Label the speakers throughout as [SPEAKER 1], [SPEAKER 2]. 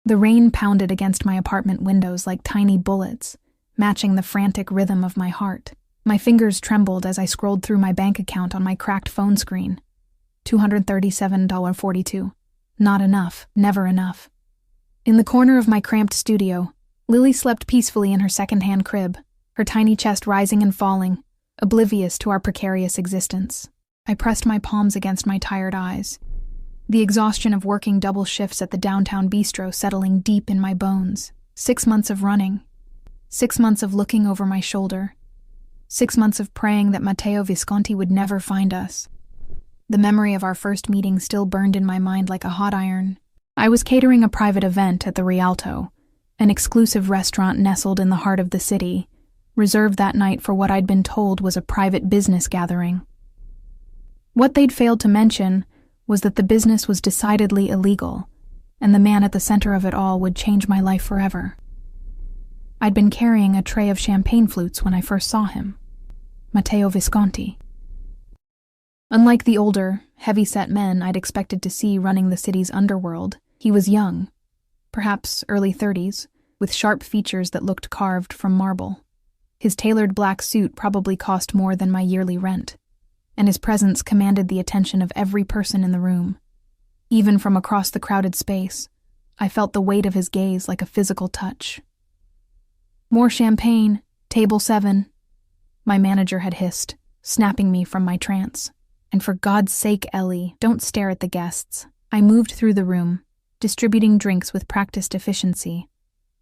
[SPEAKER 1] The rain pounded against my apartment windows like tiny bullets, matching the frantic rhythm of my heart. My fingers trembled as I scrolled through my bank account on my cracked phone screen. $237.42. Not enough, never enough. In the corner of my cramped studio, Lily slept peacefully in her second-hand crib, her tiny chest rising and falling, oblivious to our precarious existence. I pressed my palms against my tired eyes, the exhaustion of working double shifts at the downtown bistro settling deep in my bones. 6 months of running. 6 months of looking over my shoulder. 6 months of praying that Matteo Visconti would never find us. The memory of our first meeting still burned in my mind like a hot iron. I was catering a private event at the Rialto, an exclusive restaurant nestled in the heart of the city, reserved that night for what I'd been told was a private business gathering. What they'd failed to mention was that the business was decidedly illegal, and the man at the center of it all would change my life forever. I'd been carrying a tray of champagne flutes when I first saw him. Matteo Visconti. Unlike the older, heavy-set men I'd expected to see running the city's underworld, he was young, perhaps early 30s, with sharp features that looked carved from marble. His tailored black suit probably cost more than my yearly rent, and his presence commanded the attention of every person in the room. Even from across the crowded space, I felt the weight of his gaze like a physical touch. "More champagne, table 7, my manager had hissed, snapping me from my trance. "And for God's sake, Ellie, don't stare at the guests." I moved through the room, distributing drinks with practiced efficiency,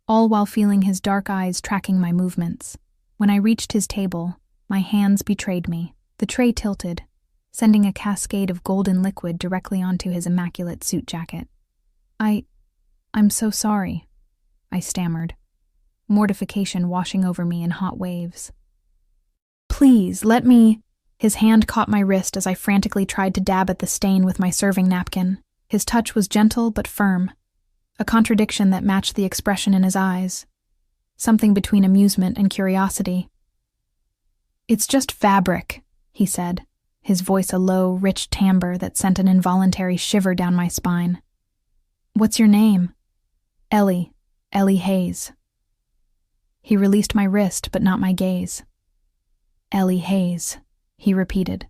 [SPEAKER 1] all while feeling his dark eyes tracking my movements. When I reached his table, my hands betrayed me. The tray tilted, sending a cascade of golden liquid directly onto his immaculate suit jacket. I'm so sorry," I stammered, mortification washing over me in hot waves. "Please, let me—" His hand caught my wrist as I frantically tried to dab at the stain with my serving napkin. His touch was gentle but firm, a contradiction that matched the expression in his eyes, something between amusement and curiosity. "It's just fabric," he said, his voice a low, rich timbre that sent an involuntary shiver down my spine. "What's your name?" "Ellie Hayes." He released my wrist but not my gaze. "Ellie Hayes," he repeated,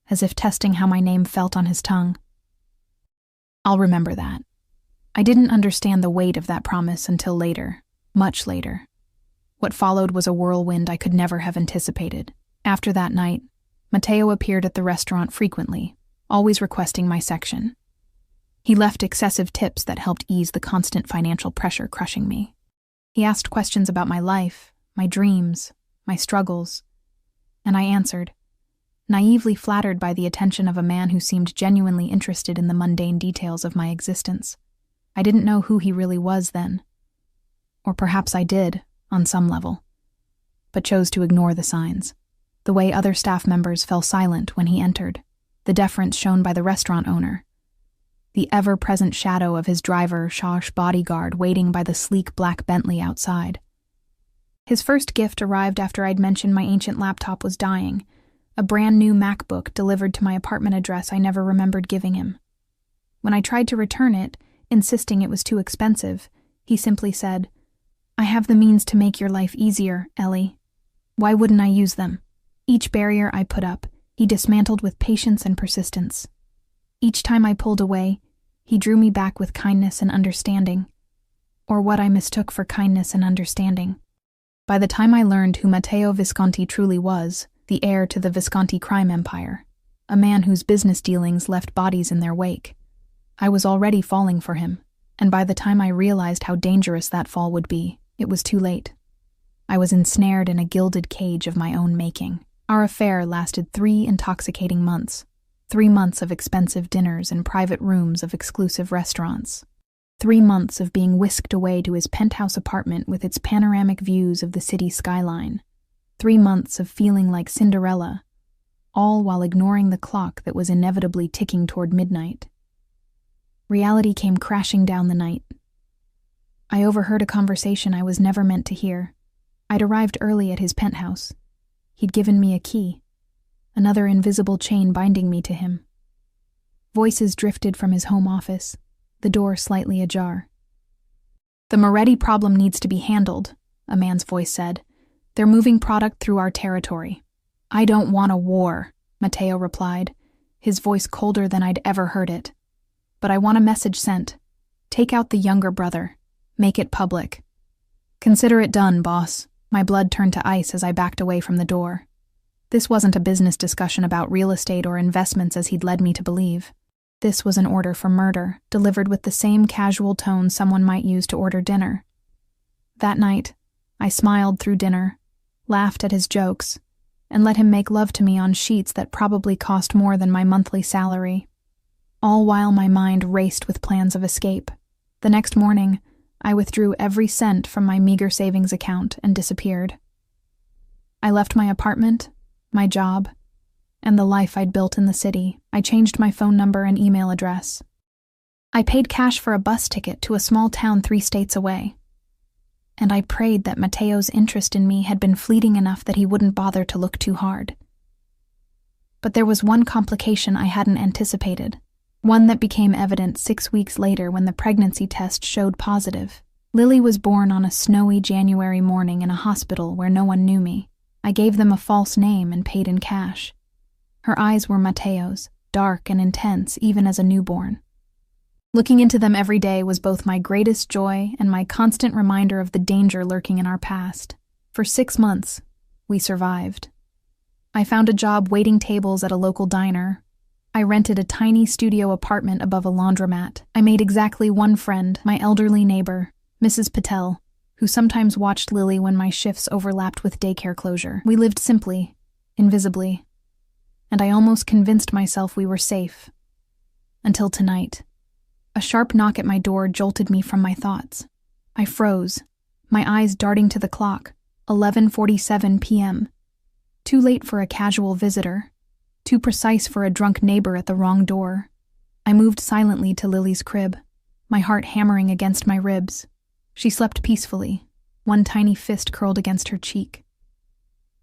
[SPEAKER 1] as if testing how my name felt on his tongue. I'll remember that. I didn't understand the weight of that promise until later, much later. What followed was a whirlwind I could never have anticipated. After that night, Matteo appeared at the restaurant frequently, always requesting my section. He left excessive tips that helped ease the constant financial pressure crushing me. He asked questions about my life, my dreams, my struggles, and I answered, naively flattered by the attention of a man who seemed genuinely interested in the mundane details of my existence. I didn't know who he really was then. Or perhaps I did, on some level, but chose to ignore the signs. The way other staff members fell silent when he entered, the deference shown by the restaurant owner, the ever-present shadow of his driver, Shosh bodyguard, waiting by the sleek black Bentley outside. His first gift arrived after I'd mentioned my ancient laptop was dying, a brand-new MacBook delivered to my apartment address I never remembered giving him. When I tried to return it, insisting it was too expensive, he simply said, "I have the means to make your life easier, Ellie. Why wouldn't I use them?" Each barrier I put up, he dismantled with patience and persistence. Each time I pulled away, he drew me back with kindness and understanding, or what I mistook for kindness and understanding. By the time I learned who Matteo Visconti truly was, the heir to the Visconti crime empire, a man whose business dealings left bodies in their wake, I was already falling for him, and by the time I realized how dangerous that fall would be, it was too late. I was ensnared in a gilded cage of my own making. Our affair lasted 3 intoxicating months, 3 months of expensive dinners in private rooms of exclusive restaurants, 3 months of being whisked away to his penthouse apartment with its panoramic views of the city skyline, 3 months of feeling like Cinderella, all while ignoring the clock that was inevitably ticking toward midnight. Reality came crashing down the night. I overheard a conversation I was never meant to hear. I'd arrived early at his penthouse. He'd given me a key, another invisible chain binding me to him. Voices drifted from his home office, the door slightly ajar. "The Moretti problem needs to be handled," a man's voice said. "They're moving product through our territory." "I don't want a war," Matteo replied, his voice colder than I'd ever heard it. "But I want a message sent. Take out the younger brother. Make it public." "Consider it done, boss." My blood turned to ice as I backed away from the door. This wasn't a business discussion about real estate or investments as he'd led me to believe. This was an order for murder, delivered with the same casual tone someone might use to order dinner. That night, I smiled through dinner, laughed at his jokes, and let him make love to me on sheets that probably cost more than my monthly salary. All while my mind raced with plans of escape. The next morning, I withdrew every cent from my meager savings account and disappeared. I left my apartment, my job, and the life I'd built in the city. I changed my phone number and email address. I paid cash for a bus ticket to a small town 3 states away. And I prayed that Matteo's interest in me had been fleeting enough that he wouldn't bother to look too hard. But there was one complication I hadn't anticipated, one that became evident 6 weeks later when the pregnancy test showed positive. Lily was born on a snowy January morning in a hospital where no one knew me. I gave them a false name and paid in cash. Her eyes were Matteo's, dark and intense even as a newborn. Looking into them every day was both my greatest joy and my constant reminder of the danger lurking in our past. For 6 months, we survived. I found a job waiting tables at a local diner. I rented a tiny studio apartment above a laundromat. I made exactly one friend, my elderly neighbor, Mrs. Patel, who sometimes watched Lily when my shifts overlapped with daycare closure. We lived simply, invisibly, and I almost convinced myself we were safe. Until tonight. A sharp knock at my door jolted me from my thoughts. I froze, my eyes darting to the clock, 11:47 p.m. Too late for a casual visitor, too precise for a drunk neighbor at the wrong door. I moved silently to Lily's crib, my heart hammering against my ribs. She slept peacefully, one tiny fist curled against her cheek.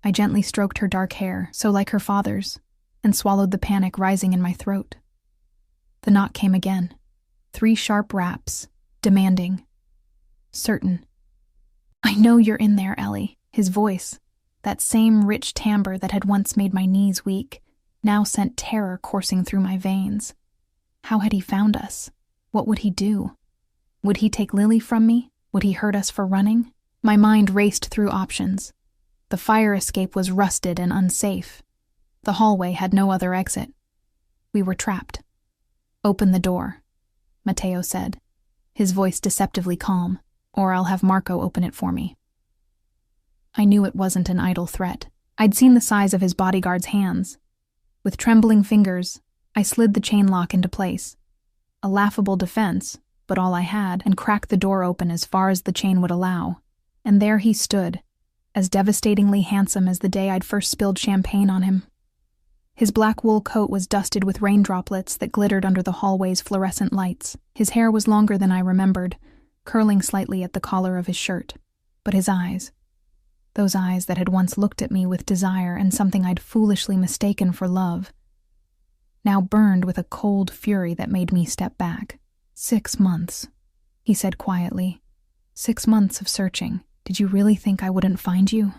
[SPEAKER 1] I gently stroked her dark hair, so like her father's, and swallowed the panic rising in my throat. The knock came again. 3 sharp raps, demanding, certain. "I know you're in there, Ellie." His voice, that same rich timbre that had once made my knees weak, now sent terror coursing through my veins. How had he found us? What would he do? Would he take Lily from me? Would he hurt us for running? My mind raced through options. The fire escape was rusted and unsafe. The hallway had no other exit. We were trapped. "Open the door," Matteo said, his voice deceptively calm, "or I'll have Marco open it for me." I knew it wasn't an idle threat. I'd seen the size of his bodyguard's hands. With trembling fingers, I slid the chain lock into place. A laughable defense, but all I had, and cracked the door open as far as the chain would allow. And there he stood, as devastatingly handsome as the day I'd first spilled champagne on him. His black wool coat was dusted with rain droplets that glittered under the hallway's fluorescent lights. His hair was longer than I remembered, curling slightly at the collar of his shirt. But his eyes, those eyes that had once looked at me with desire and something I'd foolishly mistaken for love, now burned with a cold fury that made me step back. 6 months, he said quietly. 6 months of searching. Did you really think I wouldn't find you?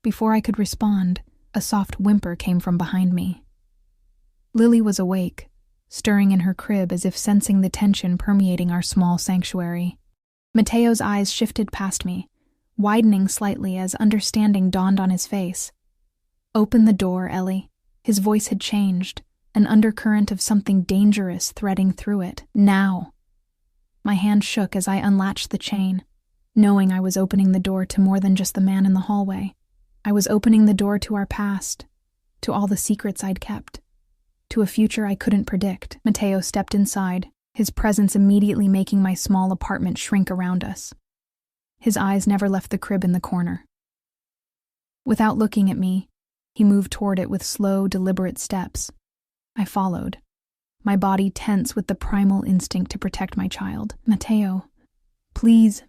[SPEAKER 1] Before I could respond, a soft whimper came from behind me. Lily was awake, stirring in her crib as if sensing the tension permeating our small sanctuary. Matteo's eyes shifted past me, widening slightly as understanding dawned on his face. "Open the door, Ellie." His voice had changed, an undercurrent of something dangerous threading through it. "Now." My hand shook as I unlatched the chain, knowing I was opening the door to more than just the man in the hallway. I was opening the door to our past, to all the secrets I'd kept, to a future I couldn't predict. Matteo stepped inside, his presence immediately making my small apartment shrink around us. His eyes never left the crib in the corner. Without looking at me, he moved toward it with slow, deliberate steps. I followed, my body tense with the primal instinct to protect my child. "Matteo, please."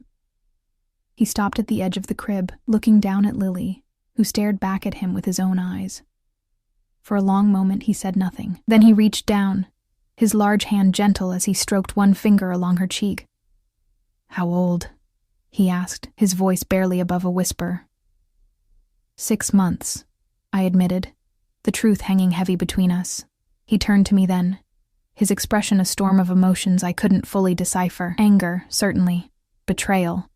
[SPEAKER 1] He stopped at the edge of the crib, looking down at Lily, who stared back at him with his own eyes. For a long moment he said nothing. Then he reached down, his large hand gentle as he stroked one finger along her cheek. How old? He asked, his voice barely above a whisper. 6 months, I admitted, the truth hanging heavy between us. He turned to me then, his expression a storm of emotions I couldn't fully decipher. Anger, certainly. Betrayal.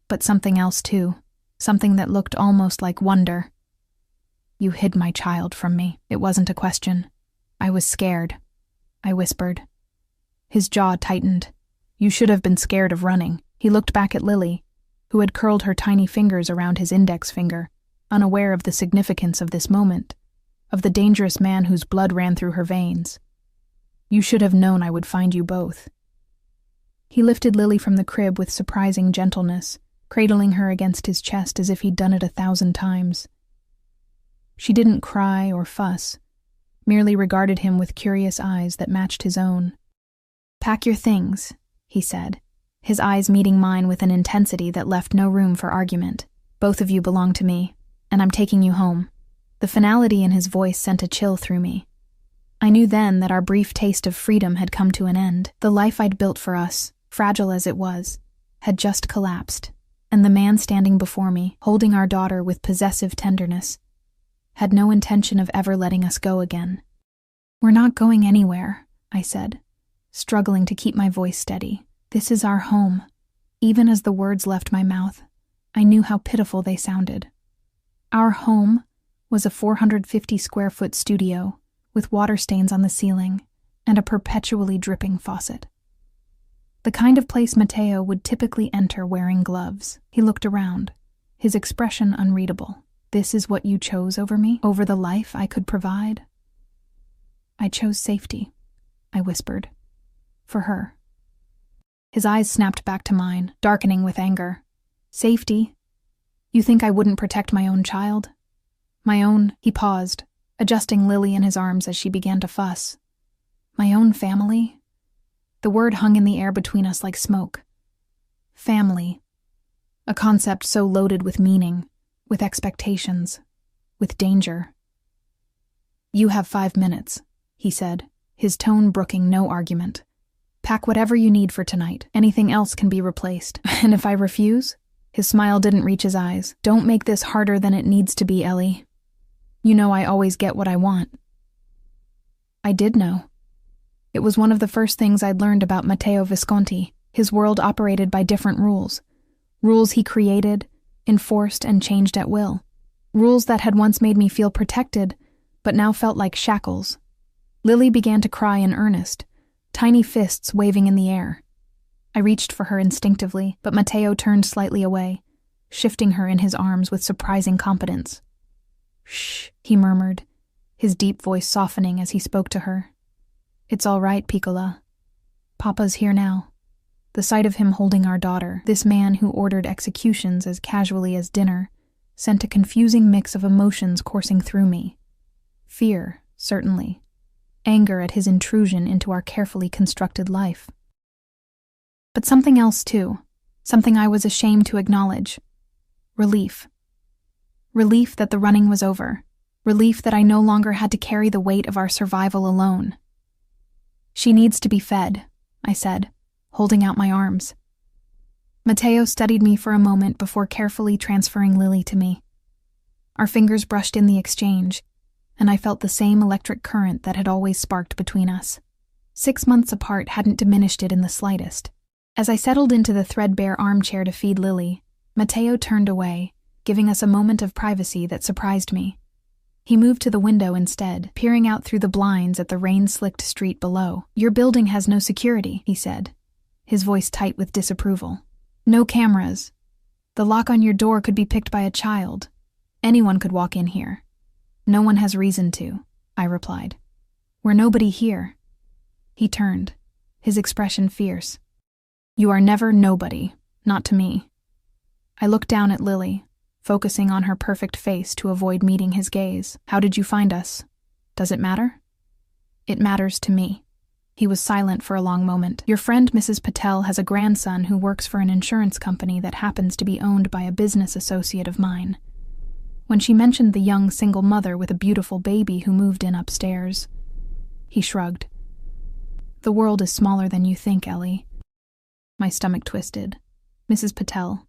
[SPEAKER 1] But something else too. Something that looked almost like wonder. You hid my child from me. It wasn't a question. I was scared, I whispered. His jaw tightened. You should have been scared of running. He looked back at Lily, who had curled her tiny fingers around his index finger, unaware of the significance of this moment, of the dangerous man whose blood ran through her veins. You should have known I would find you both. He lifted Lily from the crib with surprising gentleness, cradling her against his chest as if he'd done it 1,000 times. She didn't cry or fuss, merely regarded him with curious eyes that matched his own. Pack your things, he said, his eyes meeting mine with an intensity that left no room for argument. Both of you belong to me, and I'm taking you home. The finality in his voice sent a chill through me. I knew then that our brief taste of freedom had come to an end. The life I'd built for us, fragile as it was, had just collapsed, and the man standing before me, holding our daughter with possessive tenderness, had no intention of ever letting us go again. We're not going anywhere, I said, struggling to keep my voice steady. This is our home. Even as the words left my mouth, I knew how pitiful they sounded. Our home was a 450-square-foot studio with water stains on the ceiling and a perpetually dripping faucet. The kind of place Mateo would typically enter wearing gloves. He looked around, his expression unreadable. This is what you chose over me? Over the life I could provide? I chose safety, I whispered. For her. His eyes snapped back to mine, darkening with anger. Safety? You think I wouldn't protect my own child? My own, he paused, adjusting Lily in his arms as she began to fuss. My own family? The word hung in the air between us like smoke. Family. A concept so loaded with meaning, with expectations, with danger. You have 5 minutes, he said, his tone brooking no argument. Pack whatever you need for tonight. Anything else can be replaced. And if I refuse? His smile didn't reach his eyes. Don't make this harder than it needs to be, Ellie. You know I always get what I want. I did know. It was one of the first things I'd learned about Matteo Visconti. His world operated by different rules. Rules he created, enforced, and changed at will. Rules that had once made me feel protected, but now felt like shackles. Lily began to cry in earnest, tiny fists waving in the air. I reached for her instinctively, but Matteo turned slightly away, shifting her in his arms with surprising competence. Shh, he murmured, his deep voice softening as he spoke to her. It's all right, Piccola. Papa's here now. The sight of him holding our daughter, this man who ordered executions as casually as dinner, sent a confusing mix of emotions coursing through me. Fear, certainly. Anger at his intrusion into our carefully constructed life. But something else, too. Something I was ashamed to acknowledge. Relief. Relief that the running was over. Relief that I no longer had to carry the weight of our survival alone. She needs to be fed, I said, holding out my arms. Matteo studied me for a moment before carefully transferring Lily to me. Our fingers brushed in the exchange, and I felt the same electric current that had always sparked between us. 6 months apart hadn't diminished it in the slightest. As I settled into the threadbare armchair to feed Lily, Matteo turned away, giving us a moment of privacy that surprised me. He moved to the window instead, peering out through the blinds at the rain-slicked street below. Your building has no security, he said, his voice tight with disapproval. No cameras. The lock on your door could be picked by a child. Anyone could walk in here. No one has reason to, I replied. We're nobody here. He turned, his expression fierce. You are never nobody, not to me. I looked down at Lily, focusing on her perfect face to avoid meeting his gaze. How did you find us? Does it matter? It matters to me. He was silent for a long moment. Your friend Mrs. Patel has a grandson who works for an insurance company that happens to be owned by a business associate of mine. When she mentioned the young single mother with a beautiful baby who moved in upstairs, he shrugged. The world is smaller than you think, Ellie. My stomach twisted. Mrs. Patel.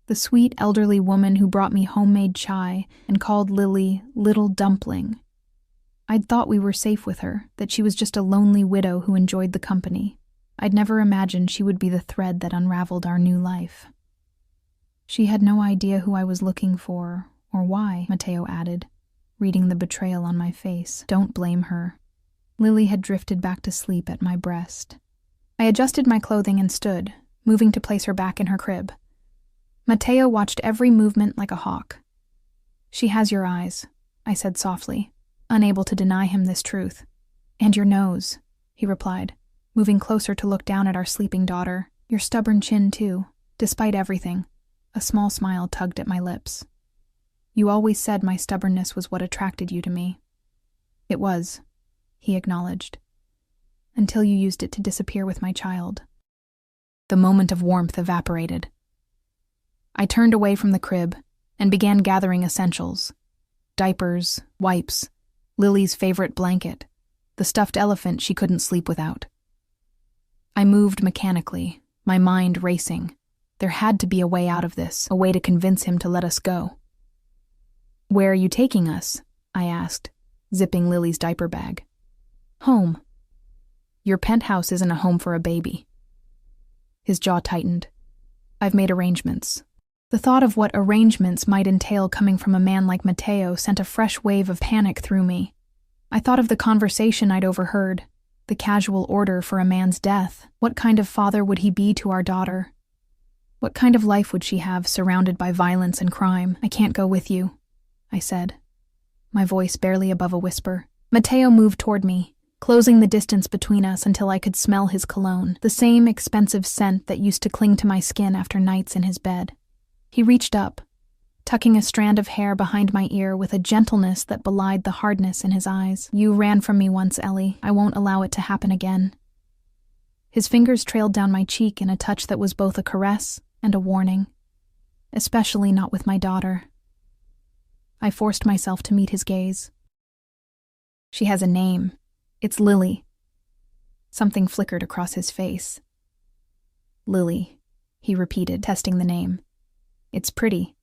[SPEAKER 1] The sweet elderly woman who brought me homemade chai and called Lily Little Dumpling. I'd thought we were safe with her, that she was just a lonely widow who enjoyed the company. I'd never imagined she would be the thread that unraveled our new life. She had no idea who I was looking for, or why, Mateo added, reading the betrayal on my face. Don't blame her. Lily had drifted back to sleep at my breast. I adjusted my clothing and stood, moving to place her back in her crib. Mateo watched every movement like a hawk. She has your eyes, I said softly, unable to deny him this truth. And your nose, he replied, moving closer to look down at our sleeping daughter. Your stubborn chin, too, despite everything. A small smile tugged at my lips. You always said my stubbornness was what attracted you to me. It was, he acknowledged, until you used it to disappear with my child. The moment of warmth evaporated. I turned away from the crib and began gathering essentials. Diapers, wipes, Lily's favorite blanket, the stuffed elephant she couldn't sleep without. I moved mechanically, my mind racing. There had to be a way out of this, a way to convince him to let us go. Where are you taking us? I asked, zipping Lily's diaper bag. Home. Your penthouse isn't a home for a baby. His jaw tightened. I've made arrangements. The thought of what arrangements might entail coming from a man like Mateo sent a fresh wave of panic through me. I thought of the conversation I'd overheard, the casual order for a man's death. What kind of father would he be to our daughter? What kind of life would she have surrounded by violence and crime? I can't go with you, I said, my voice barely above a whisper. Mateo moved toward me, closing the distance between us until I could smell his cologne, the same expensive scent that used to cling to my skin after nights in his bed. He reached up, tucking a strand of hair behind my ear with a gentleness that belied the hardness in his eyes. You ran from me once, Ellie. I won't allow it to happen again. His fingers trailed down my cheek in a touch that was both a caress and a warning, especially not with my daughter. I forced myself to meet his gaze. She has a name. It's Lily. Something flickered across his face. Lily, he repeated, testing the name. It's pretty,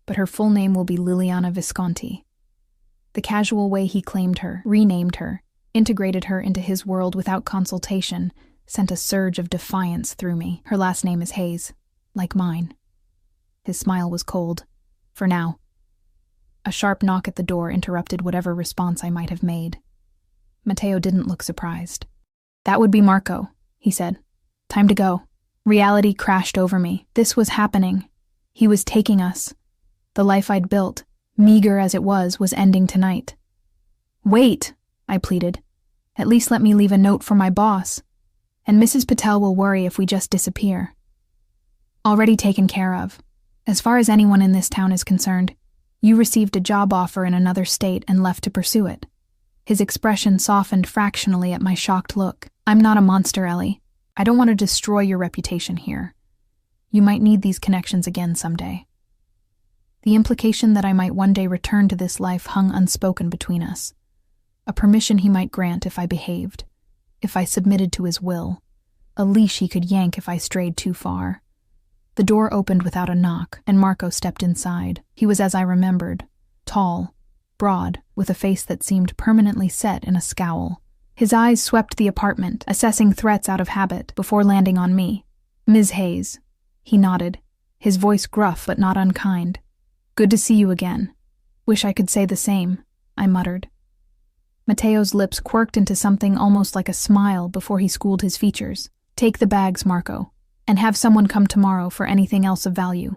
[SPEAKER 1] but her full name will be Liliana Visconti. The casual way he claimed her, renamed her, integrated her into his world without consultation, sent a surge of defiance through me. Her last name is Hayes, like mine. His smile was cold, for now. A sharp knock at the door interrupted whatever response I might have made. Mateo didn't look surprised. That would be Marco, he said. Time to go. Reality crashed over me. This was happening. He was taking us. The life I'd built, meager as it was ending tonight. Wait, I pleaded. At least let me leave a note for my boss. And Mrs. Patel will worry if we just disappear. Already taken care of. As far as anyone in this town is concerned, you received a job offer in another state and left to pursue it. His expression softened fractionally at my shocked look. I'm not a monster, Ellie. I don't want to destroy your reputation here. You might need these connections again someday. The implication that I might one day return to this life hung unspoken between us. A permission he might grant if I behaved, if I submitted to his will, a leash he could yank if I strayed too far. The door opened without a knock, and Marco stepped inside. He was as I remembered, tall, broad, with a face that seemed permanently set in a scowl. His eyes swept the apartment, assessing threats out of habit, before landing on me. Ms. Hayes. He nodded, his voice gruff but not unkind. Good to see you again. Wish I could say the same, I muttered. Mateo's lips quirked into something almost like a smile before he schooled his features. Take the bags, Marco, and have someone come tomorrow for anything else of value.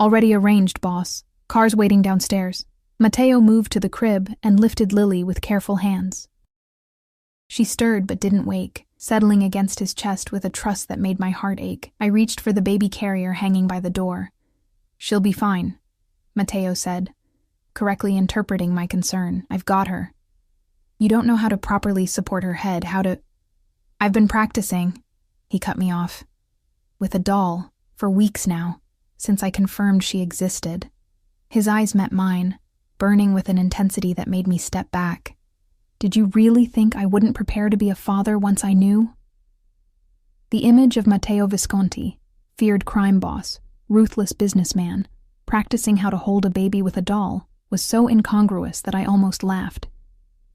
[SPEAKER 1] Already arranged, boss. Car's waiting downstairs. Mateo moved to the crib and lifted Lily with careful hands. She stirred but didn't wake, settling against his chest with a trust that made my heart ache. I reached for the baby carrier hanging by the door. She'll be fine, Mateo said, correctly interpreting my concern. I've got her. You don't know how to properly support her head, how to... I've been practicing, he cut me off. With a doll, for weeks now, since I confirmed she existed. His eyes met mine, burning with an intensity that made me step back. Did you really think I wouldn't prepare to be a father once I knew? The image of Matteo Visconti, feared crime boss, ruthless businessman, practicing how to hold a baby with a doll, was so incongruous that I almost laughed.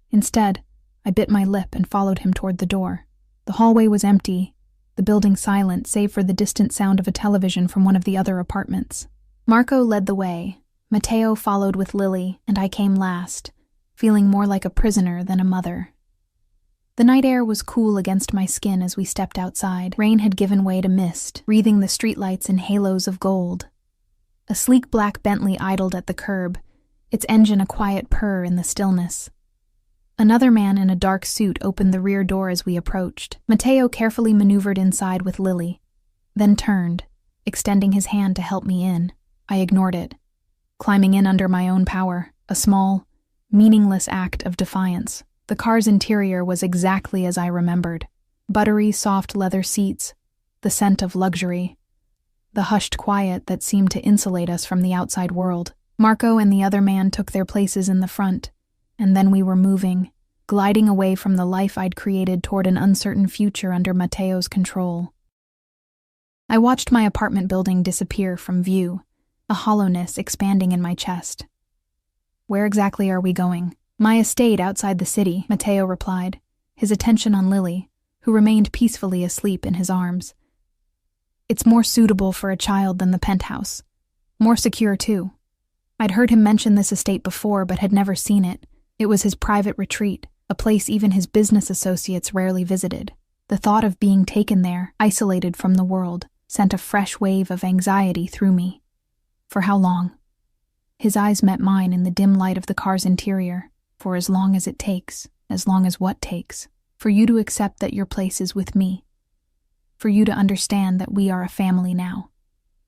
[SPEAKER 1] Instead, I bit my lip and followed him toward the door. The hallway was empty, the building silent save for the distant sound of a television from one of the other apartments. Marco led the way, Matteo followed with Lily, and I came last, feeling more like a prisoner than a mother. The night air was cool against my skin as we stepped outside. Rain had given way to mist, wreathing the streetlights in halos of gold. A sleek black Bentley idled at the curb, its engine a quiet purr in the stillness. Another man in a dark suit opened the rear door as we approached. Matteo carefully maneuvered inside with Lily, then turned, extending his hand to help me in. I ignored it, climbing in under my own power, a small, meaningless act of defiance. The car's interior was exactly as I remembered. Buttery, soft leather seats, the scent of luxury, the hushed quiet that seemed to insulate us from the outside world. Marco and the other man took their places in the front, and then we were moving, gliding away from the life I'd created toward an uncertain future under Matteo's control. I watched my apartment building disappear from view, a hollowness expanding in my chest. "Where exactly are we going?" "My estate outside the city," Matteo replied, his attention on Lily, who remained peacefully asleep in his arms. "It's more suitable for a child than the penthouse. More secure, too." I'd heard him mention this estate before but had never seen it. It was his private retreat, a place even his business associates rarely visited. The thought of being taken there, isolated from the world, sent a fresh wave of anxiety through me. For how long? His eyes met mine in the dim light of the car's interior. "For as long as it takes." As long as what takes? "For you to accept that your place is with me. For you to understand that we are a family now."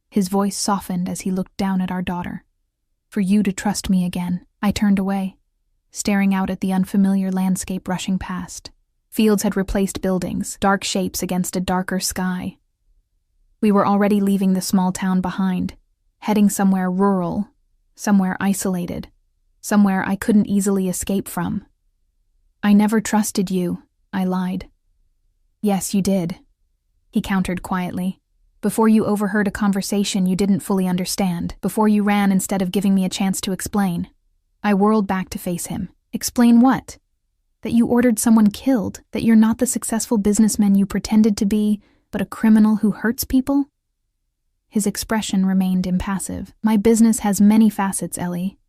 [SPEAKER 1] His voice softened as he looked down at our daughter. "For you to trust me again." I turned away, staring out at the unfamiliar landscape rushing past. Fields had replaced buildings, dark shapes against a darker sky. We were already leaving the small town behind, heading somewhere rural, somewhere isolated, somewhere I couldn't easily escape from. "I never trusted you," I lied. "Yes, you did," he countered quietly. "Before you overheard a conversation you didn't fully understand, before you ran instead of giving me a chance to explain." I whirled back to face him. "Explain what? That you ordered someone killed, that you're not the successful businessman you pretended to be, but a criminal who hurts people?" His expression remained impassive. "My business has many facets, Ellie.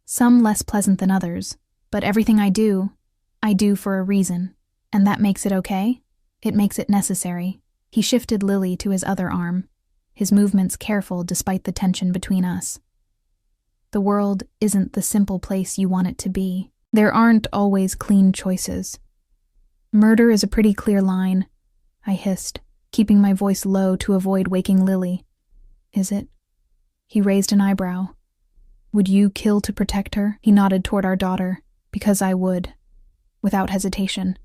[SPEAKER 1] Some less pleasant than others, but everything I do for a reason. And that makes it okay? It makes it necessary." He shifted Lily to his other arm, his movements careful despite the tension between us. "The world isn't the simple place you want it to be. There aren't always clean choices. Murder is a pretty clear line," I hissed, keeping my voice low to avoid waking Lily. "Is it?" He raised an eyebrow. "Would you kill to protect her?" He nodded toward our daughter. "Because I would." Without hesitation.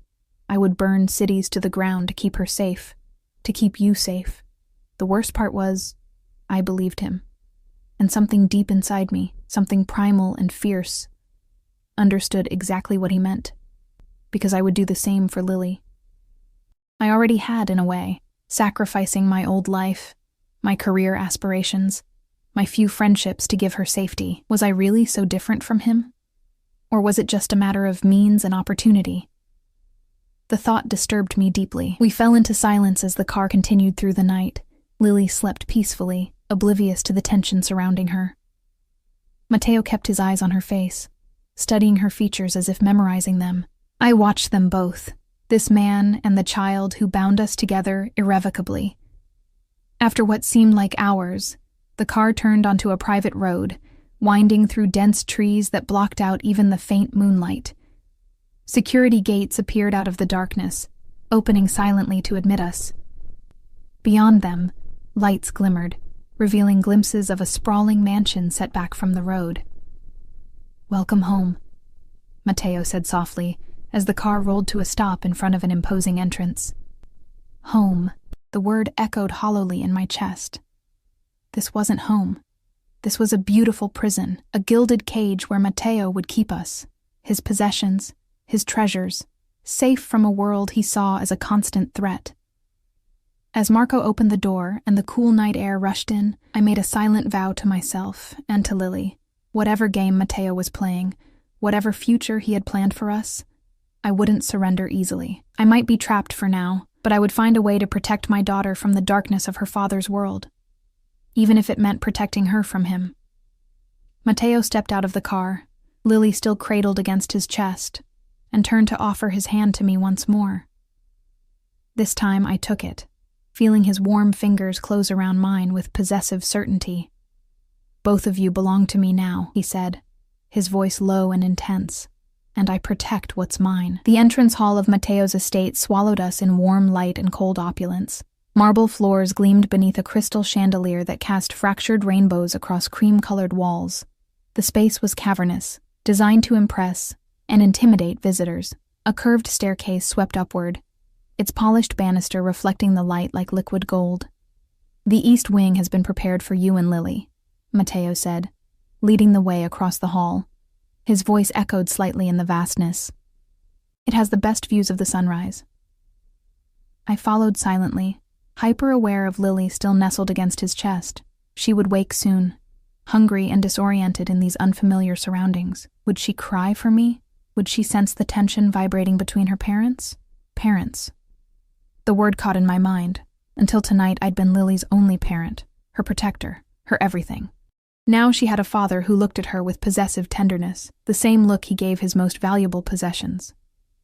[SPEAKER 1] I would burn cities to the ground to keep her safe, to keep you safe. The worst part was, I believed him. And something deep inside me, something primal and fierce, understood exactly what he meant. Because I would do the same for Lily. I already had, in a way, sacrificing my old life, my career aspirations, my few friendships to give her safety. Was I really so different from him? Or was it just a matter of means and opportunity? The thought disturbed me deeply. We fell into silence as the car continued through the night. Lily slept peacefully, oblivious to the tension surrounding her. Matteo kept his eyes on her face, studying her features as if memorizing them. I watched them both, this man and the child who bound us together irrevocably. After what seemed like hours, the car turned onto a private road, winding through dense trees that blocked out even the faint moonlight. Security gates appeared out of the darkness, opening silently to admit us. Beyond them, lights glimmered, revealing glimpses of a sprawling mansion set back from the road. "Welcome home," Matteo said softly, as the car rolled to a stop in front of an imposing entrance. Home. The word echoed hollowly in my chest. This wasn't home. This was a beautiful prison, a gilded cage where Matteo would keep us, his possessions, his treasures, safe from a world he saw as a constant threat. As Marco opened the door and the cool night air rushed in, I made a silent vow to myself and to Lily. Whatever game Matteo was playing, whatever future he had planned for us, I wouldn't surrender easily. I might be trapped for now, but I would find a way to protect my daughter from the darkness of her father's world, even if it meant protecting her from him. Matteo stepped out of the car, Lily still cradled against his chest, and turned to offer his hand to me once more. This time I took it, feeling his warm fingers close around mine with possessive certainty. "Both of you belong to me now," he said, his voice low and intense, "and I protect what's mine." The entrance hall of Matteo's estate swallowed us in warm light and cold opulence. Marble floors gleamed beneath a crystal chandelier that cast fractured rainbows across cream-colored walls. The space was cavernous, designed to impress and intimidate visitors. A curved staircase swept upward, its polished banister reflecting the light like liquid gold. "The east wing has been prepared for you and Lily," Matteo said, leading the way across the hall. His voice echoed slightly in the vastness. "It has the best views of the sunrise." I followed silently, hyper-aware of Lily still nestled against his chest. She would wake soon, hungry and disoriented in these unfamiliar surroundings. Would she cry for me? Would she sense the tension vibrating between her parents? Parents. The word caught in my mind. Until tonight, I'd been Lily's only parent, her protector, her everything. Now she had a father who looked at her with possessive tenderness, the same look he gave his most valuable possessions.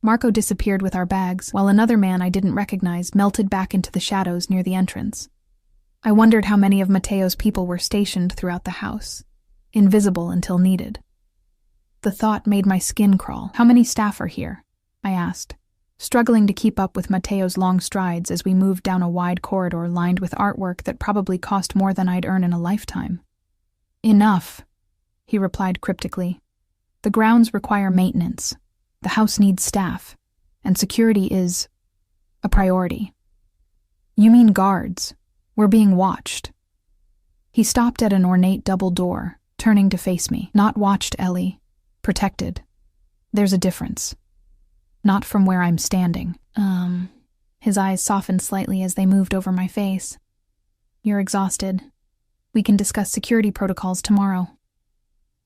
[SPEAKER 1] Marco disappeared with our bags, while another man I didn't recognize melted back into the shadows near the entrance. I wondered how many of Matteo's people were stationed throughout the house, invisible until needed. The thought made my skin crawl. "How many staff are here?" I asked, struggling to keep up with Matteo's long strides as we moved down a wide corridor lined with artwork that probably cost more than I'd earn in a lifetime. "Enough," he replied cryptically. "The grounds require maintenance. The house needs staff, and security is a priority." "You mean guards? We're being watched." He stopped at an ornate double door, turning to face me. "Not watched, Ellie. Protected. There's a difference. Not from where I'm standing." His eyes softened slightly as they moved over my face. "You're exhausted. We can discuss security protocols tomorrow."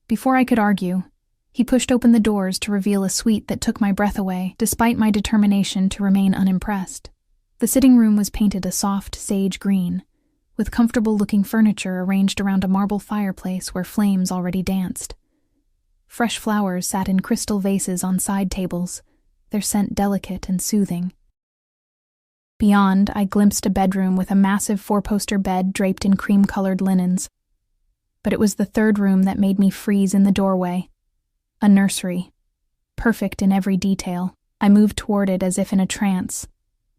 [SPEAKER 1] Before I could argue, he pushed open the doors to reveal a suite that took my breath away, despite my determination to remain unimpressed. The sitting room was painted a soft sage green, with comfortable-looking furniture arranged around a marble fireplace where flames already danced. Fresh flowers sat in crystal vases on side tables, their scent delicate and soothing. Beyond, I glimpsed a bedroom with a massive four-poster bed draped in cream-colored linens. But it was the third room that made me freeze in the doorway. A nursery, perfect in every detail. I moved toward it as if in a trance,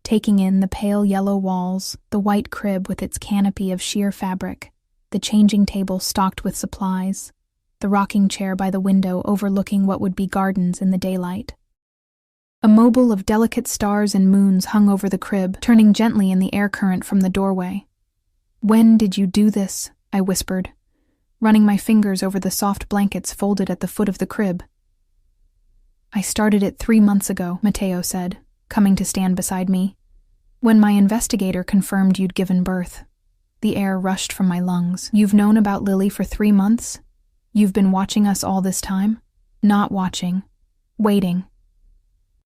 [SPEAKER 1] taking in the pale yellow walls, the white crib with its canopy of sheer fabric, the changing table stocked with supplies, the rocking chair by the window overlooking what would be gardens in the daylight. A mobile of delicate stars and moons hung over the crib, turning gently in the air current from the doorway. "When did you do this?" I whispered, running my fingers over the soft blankets folded at the foot of the crib. "I started it 3 months ago," Matteo said, coming to stand beside me. "When my investigator confirmed you'd given birth." The air rushed from my lungs. "You've known about Lily for 3 months? You've been watching us all this time?" "Not watching. Waiting."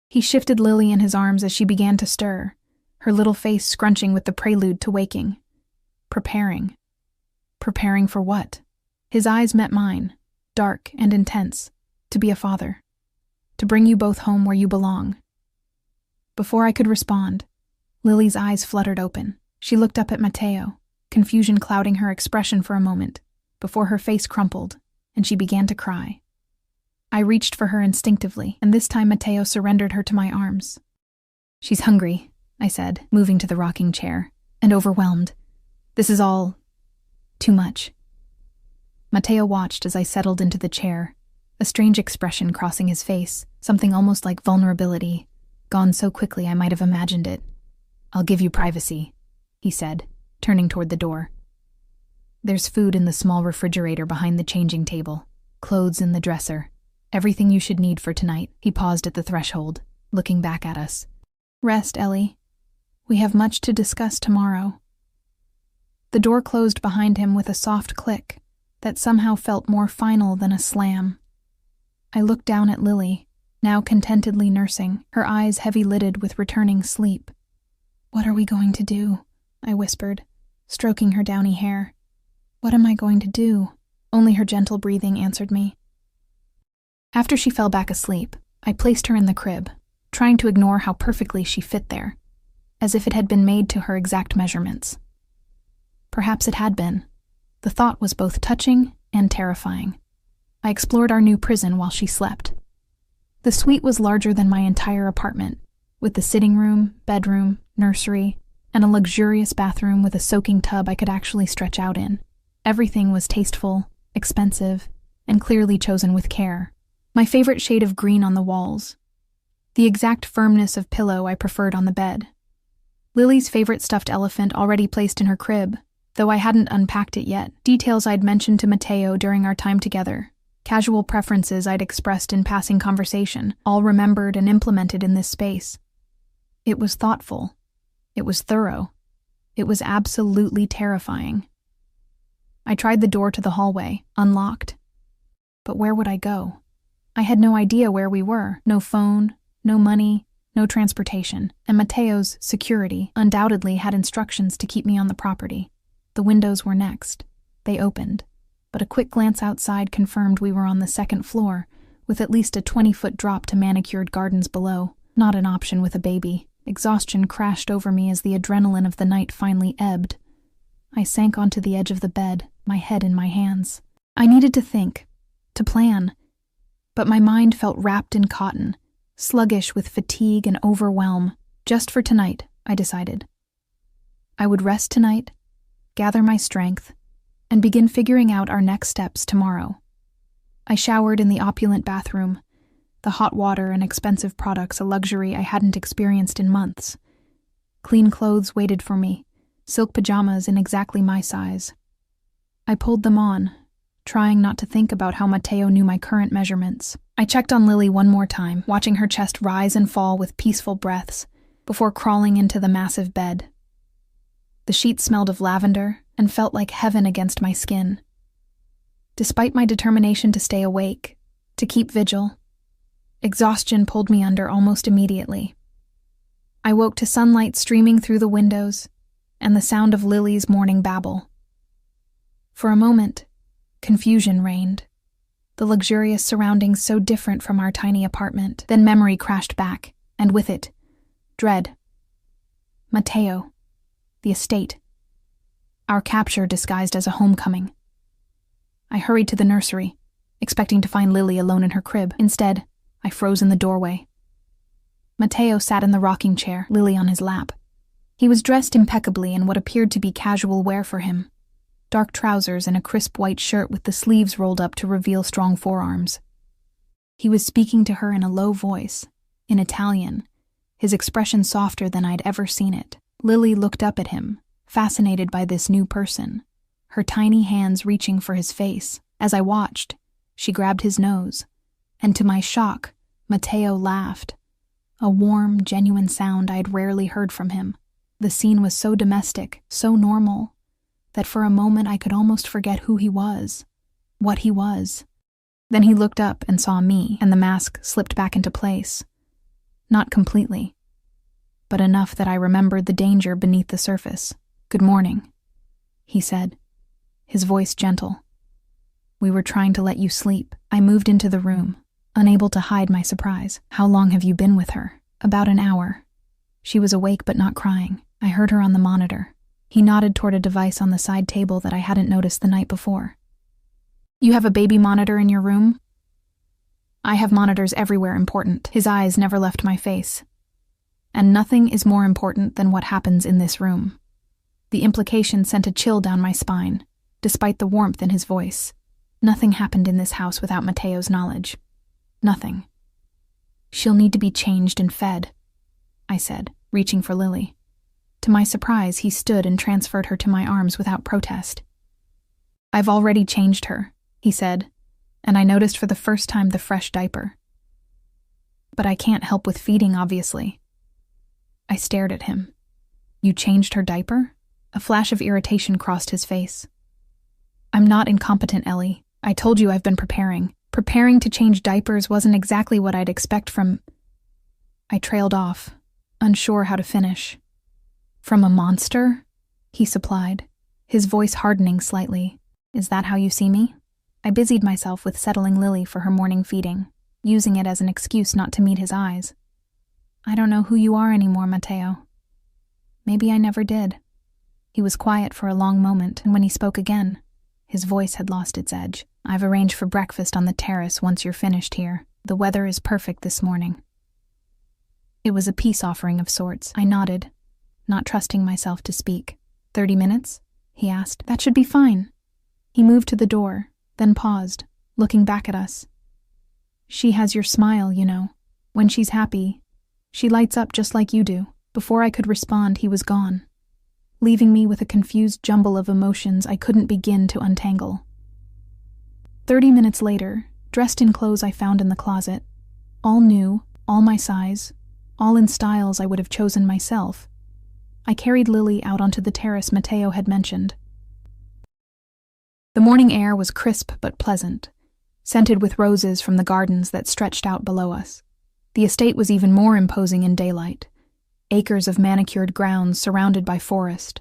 [SPEAKER 1] He shifted Lily in his arms as she began to stir, her little face scrunching with the prelude to waking. Preparing. Preparing for what? His eyes met mine, dark and intense. "To be a father. To bring you both home where you belong." Before I could respond, Lily's eyes fluttered open. She looked up at Matteo, confusion clouding her expression for a moment, before her face crumpled, and she began to cry. I reached for her instinctively, and this time Matteo surrendered her to my arms. "She's hungry," I said, moving to the rocking chair, "and overwhelmed. This is all too much." Matteo watched as I settled into the chair, a strange expression crossing his face, something almost like vulnerability, gone so quickly I might have imagined it. "I'll give you privacy," he said, turning toward the door. "There's food in the small refrigerator behind the changing table, clothes in the dresser, everything you should need for tonight." He paused at the threshold, looking back at us. "Rest, Ellie. We have much to discuss tomorrow." The door closed behind him with a soft click that somehow felt more final than a slam. I looked down at Lily, now contentedly nursing, her eyes heavy-lidded with returning sleep. "What are we going to do?" I whispered, stroking her downy hair. "What am I going to do?" Only her gentle breathing answered me. After she fell back asleep, I placed her in the crib, trying to ignore how perfectly she fit there, as if it had been made to her exact measurements. Perhaps it had been. The thought was both touching and terrifying. I explored our new prison while she slept. The suite was larger than my entire apartment, with the sitting room, bedroom, nursery, and a luxurious bathroom with a soaking tub I could actually stretch out in. Everything was tasteful, expensive, and clearly chosen with care. My favorite shade of green on the walls. The exact firmness of pillow I preferred on the bed. Lily's favorite stuffed elephant already placed in her crib, though I hadn't unpacked it yet. Details I'd mentioned to Mateo during our time together. Casual preferences I'd expressed in passing conversation, all remembered and implemented in this space. It was thoughtful. It was thorough. It was absolutely terrifying. I tried the door to the hallway, unlocked. But where would I go? I had no idea where we were. No phone, no money, no transportation, and Mateo's security undoubtedly had instructions to keep me on the property. The windows were next. They opened, but a quick glance outside confirmed we were on the second floor, with at least a 20-foot drop to manicured gardens below. Not an option with a baby. Exhaustion crashed over me as the adrenaline of the night finally ebbed. I sank onto the edge of the bed, my head in my hands. I needed to think, to plan, but my mind felt wrapped in cotton, sluggish with fatigue and overwhelm. Just for tonight, I decided. I would rest tonight, gather my strength, and begin figuring out our next steps tomorrow. I showered in the opulent bathroom, the hot water and expensive products a luxury I hadn't experienced in months. Clean clothes waited for me, silk pajamas in exactly my size. I pulled them on, trying not to think about how Mateo knew my current measurements. I checked on Lily one more time, watching her chest rise and fall with peaceful breaths, before crawling into the massive bed. The sheets smelled of lavender and felt like heaven against my skin. Despite my determination to stay awake, to keep vigil, exhaustion pulled me under almost immediately. I woke to sunlight streaming through the windows and the sound of Lily's morning babble. For a moment, confusion reigned, the luxurious surroundings so different from our tiny apartment. Then memory crashed back, and with it, dread. Mateo, the estate, our capture disguised as a homecoming. I hurried to the nursery, expecting to find Lily alone in her crib. Instead, I froze in the doorway. Mateo sat in the rocking chair, Lily on his lap. He was dressed impeccably in what appeared to be casual wear for him. Dark trousers and a crisp white shirt with the sleeves rolled up to reveal strong forearms. He was speaking to her in a low voice, in Italian, his expression softer than I'd ever seen it. Lily looked up at him, fascinated by this new person, her tiny hands reaching for his face. As I watched, she grabbed his nose, and to my shock, Mateo laughed, a warm, genuine sound I'd rarely heard from him. The scene was so domestic, so normal, that for a moment I could almost forget who he was, what he was. Then he looked up and saw me, and the mask slipped back into place. Not completely, but enough that I remembered the danger beneath the surface. "Good morning," he said, his voice gentle. "We were trying to let you sleep." I moved into the room, unable to hide my surprise. "How long have you been with her?" "About an hour." She was awake but not crying. I heard her on the monitor. He nodded toward a device on the side table that I hadn't noticed the night before. "You have a baby monitor in your room?" "I have monitors everywhere important." His eyes never left my face. "And nothing is more important than what happens in this room." The implication sent a chill down my spine, despite the warmth in his voice. Nothing happened in this house without Mateo's knowledge. Nothing. "She'll need to be changed and fed," I said, reaching for Lily. To my surprise, he stood and transferred her to my arms without protest. "I've already changed her," he said, and I noticed for the first time the fresh diaper. "But I can't help with feeding, obviously." I stared at him. You changed her diaper? A flash of irritation crossed his face. I'm not incompetent, Ellie. I told you I've been preparing. Preparing to change diapers wasn't exactly what I'd expect from... I trailed off, unsure how to finish. From a monster? He supplied, his voice hardening slightly. Is that how you see me? I busied myself with settling Lily for her morning feeding, using it as an excuse not to meet his eyes. I don't know who you are anymore, Matteo. Maybe I never did. He was quiet for a long moment, and when he spoke again, his voice had lost its edge. I've arranged for breakfast on the terrace once you're finished here. The weather is perfect this morning. It was a peace offering of sorts. I nodded, not trusting myself to speak. 30 minutes? He asked. That should be fine. He moved to the door, then paused, looking back at us. She has your smile, you know. When she's happy, she lights up just like you do. Before I could respond, he was gone, leaving me with a confused jumble of emotions I couldn't begin to untangle. 30 minutes later, dressed in clothes I found in the closet, all new, all my size, all in styles I would have chosen myself, I carried Lily out onto the terrace Matteo had mentioned. The morning air was crisp but pleasant, scented with roses from the gardens that stretched out below us. The estate was even more imposing in daylight, acres of manicured grounds surrounded by forest,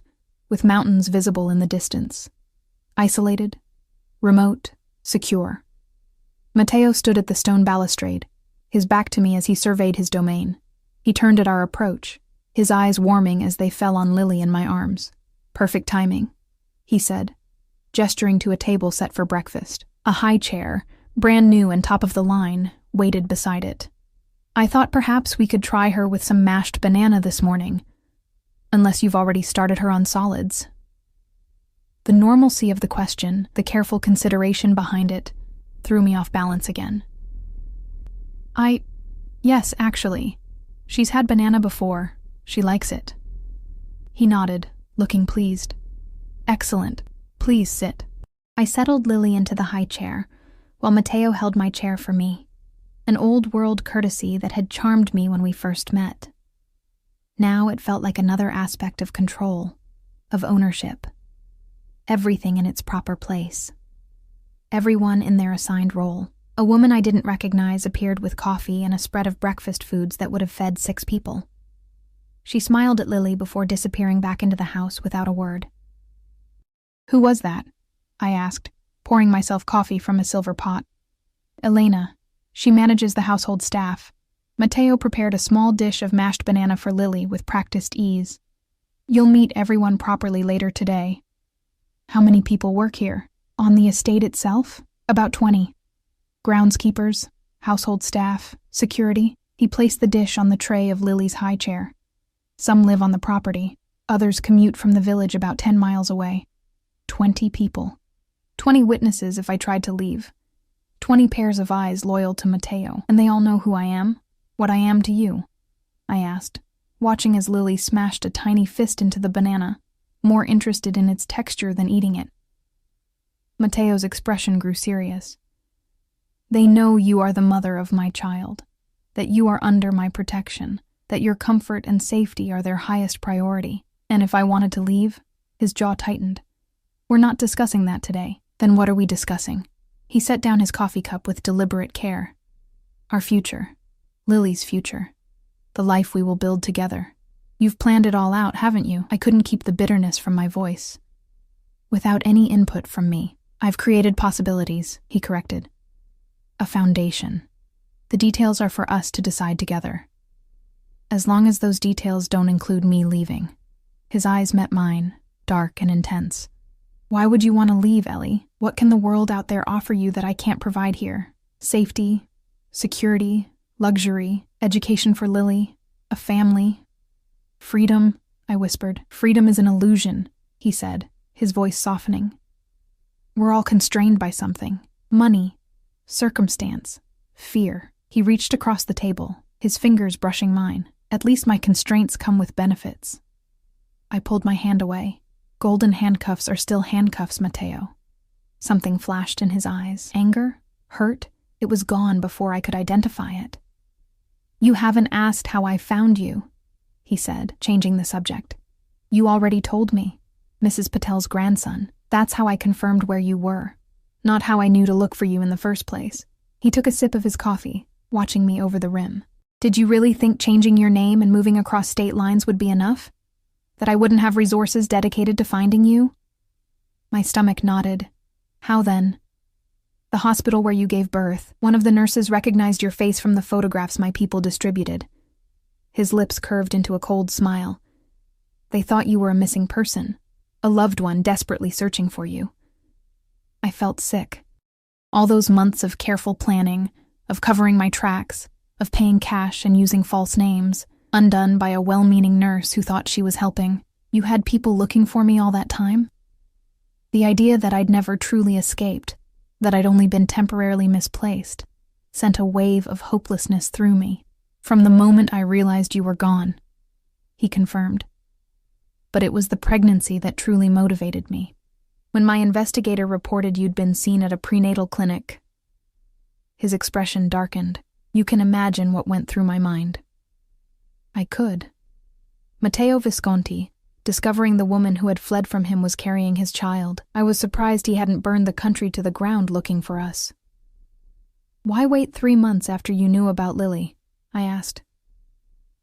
[SPEAKER 1] with mountains visible in the distance. Isolated, remote, secure. Matteo stood at the stone balustrade, his back to me as he surveyed his domain. He turned at our approach, his eyes warming as they fell on Lily in my arms. Perfect timing, he said, gesturing to a table set for breakfast. A high chair, brand new and top of the line, waited beside it. I thought perhaps we could try her with some mashed banana this morning, unless you've already started her on solids. The normalcy of the question, the careful consideration behind it, threw me off balance again. Yes, actually. She's had banana before. She likes it. He nodded, looking pleased. Excellent. Please sit. I settled Lily into the high chair, while Matteo held my chair for me, an old-world courtesy that had charmed me when we first met. Now it felt like another aspect of control, of ownership. Everything in its proper place. Everyone in their assigned role. A woman I didn't recognize appeared with coffee and a spread of breakfast foods that would have fed 6 people. She smiled at Lily before disappearing back into the house without a word. Who was that? I asked, pouring myself coffee from a silver pot. Elena. She manages the household staff. Matteo prepared a small dish of mashed banana for Lily with practiced ease. You'll meet everyone properly later today. How many people work here? On the estate itself? About 20. Groundskeepers, household staff, security. He placed the dish on the tray of Lily's high chair. Some live on the property. Others commute from the village about 10 miles away. 20 people. 20 witnesses if I tried to leave. 20 pairs of eyes loyal to Matteo. And they all know who I am? What I am to you? I asked, watching as Lily smashed a tiny fist into the banana, more interested in its texture than eating it. Matteo's expression grew serious. They know you are the mother of my child, that you are under my protection, that your comfort and safety are their highest priority. And if I wanted to leave, his jaw tightened. We're not discussing that today. Then what are we discussing? He set down his coffee cup with deliberate care. Our future. Lily's future. The life we will build together. You've planned it all out, haven't you? I couldn't keep the bitterness from my voice. Without any input from me. I've created possibilities, he corrected. A foundation. The details are for us to decide together. As long as those details don't include me leaving. His eyes met mine, dark and intense. Why would you want to leave, Ellie? What can the world out there offer you that I can't provide here? Safety, security, luxury, education for Lily, a family. Freedom, I whispered. Freedom is an illusion, he said, his voice softening. We're all constrained by something. Money, circumstance, fear. He reached across the table, his fingers brushing mine. At least my constraints come with benefits. I pulled my hand away. Golden handcuffs are still handcuffs, Matteo. Something flashed in his eyes. Anger? Hurt? It was gone before I could identify it. You haven't asked how I found you, he said, changing the subject. You already told me. Mrs. Patel's grandson. That's how I confirmed where you were. Not how I knew to look for you in the first place. He took a sip of his coffee, watching me over the rim. Did you really think changing your name and moving across state lines would be enough? That I wouldn't have resources dedicated to finding you? My stomach nodded. How then? The hospital where you gave birth. One of the nurses recognized your face from the photographs my people distributed. His lips curved into a cold smile. They thought you were a missing person, a loved one desperately searching for you. I felt sick. All those months of careful planning, of covering my tracks, of paying cash and using false names, undone by a well-meaning nurse who thought she was helping. You had people looking for me all that time? The idea that I'd never truly escaped, that I'd only been temporarily misplaced, sent a wave of hopelessness through me. From the moment I realized you were gone, he confirmed. But it was the pregnancy that truly motivated me. When my investigator reported you'd been seen at a prenatal clinic, his expression darkened. You can imagine what went through my mind. I could. Matteo Visconti, discovering the woman who had fled from him was carrying his child. I was surprised he hadn't burned the country to the ground looking for us. Why wait 3 months after you knew about Lily? I asked.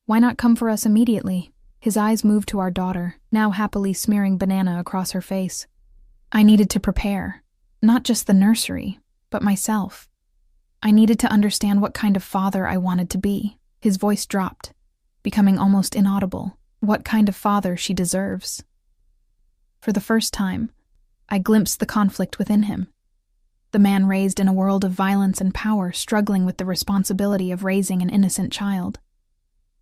[SPEAKER 1] Why not come for us immediately? His eyes moved to our daughter, now happily smearing banana across her face. I needed to prepare, not just the nursery, but myself. I needed to understand what kind of father I wanted to be. His voice dropped, becoming almost inaudible. What kind of father she deserves. For the first time, I glimpsed the conflict within him. The man raised in a world of violence and power, struggling with the responsibility of raising an innocent child.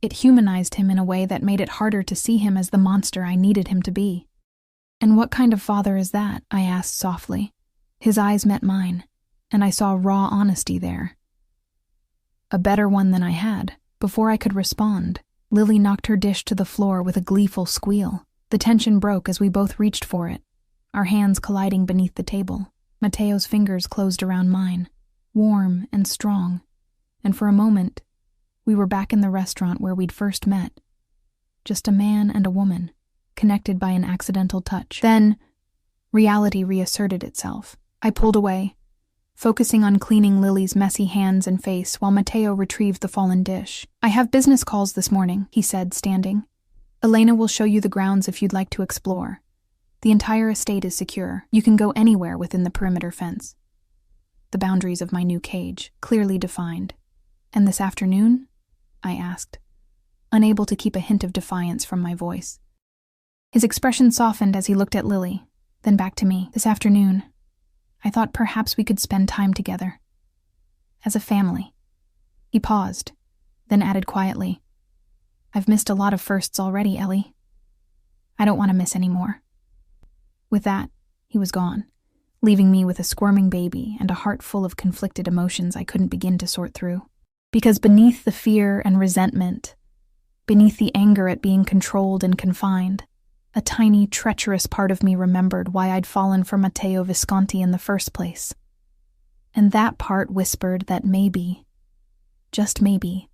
[SPEAKER 1] It humanized him in a way that made it harder to see him as the monster I needed him to be. And what kind of father is that? I asked softly. His eyes met mine, and I saw raw honesty there. A better one than I had. Before I could respond, Lily knocked her dish to the floor with a gleeful squeal. The tension broke as we both reached for it, our hands colliding beneath the table. Matteo's fingers closed around mine, warm and strong, and for a moment, we were back in the restaurant where we'd first met. Just a man and a woman, connected by an accidental touch. Then, reality reasserted itself. I pulled away, focusing on cleaning Lily's messy hands and face while Matteo retrieved the fallen dish. I have business calls this morning, he said, standing. Elena will show you the grounds if you'd like to explore. The entire estate is secure. You can go anywhere within the perimeter fence. The boundaries of my new cage, clearly defined. And this afternoon? I asked, unable to keep a hint of defiance from my voice. His expression softened as he looked at Lily, then back to me. This afternoon, I thought perhaps we could spend time together. As a family. He paused, then added quietly, I've missed a lot of firsts already, Ellie. I don't want to miss any more. With that, he was gone, leaving me with a squirming baby and a heart full of conflicted emotions I couldn't begin to sort through. Because beneath the fear and resentment, beneath the anger at being controlled and confined, a tiny, treacherous part of me remembered why I'd fallen for Matteo Visconti in the first place. And that part whispered that maybe, just maybe,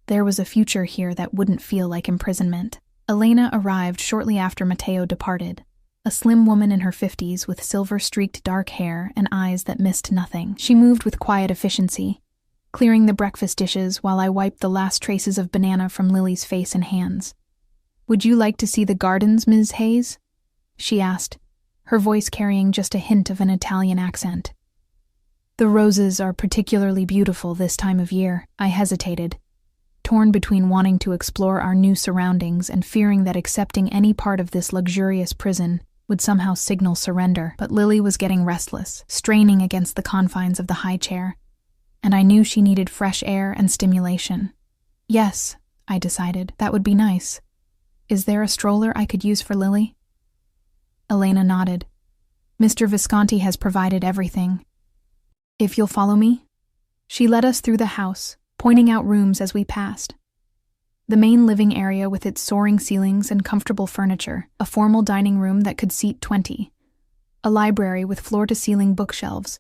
[SPEAKER 1] there was a future here that wouldn't feel like imprisonment. Elena arrived shortly after Matteo departed, a slim woman in her 50s with silver-streaked dark hair and eyes that missed nothing. She moved with quiet efficiency, clearing the breakfast dishes while I wiped the last traces of banana from Lily's face and hands. Would you like to see the gardens, Ms. Hayes? She asked, her voice carrying just a hint of an Italian accent. The roses are particularly beautiful this time of year. I hesitated, torn between wanting to explore our new surroundings and fearing that accepting any part of this luxurious prison would somehow signal surrender. But Lily was getting restless, straining against the confines of the high chair, and I knew she needed fresh air and stimulation. Yes, I decided, that would be nice. Is there a stroller I could use for Lily? Elena nodded. Mr. Visconti has provided everything. If you'll follow me? She led us through the house, pointing out rooms as we passed. The main living area with its soaring ceilings and comfortable furniture, a formal dining room that could seat 20, a library with floor-to-ceiling bookshelves.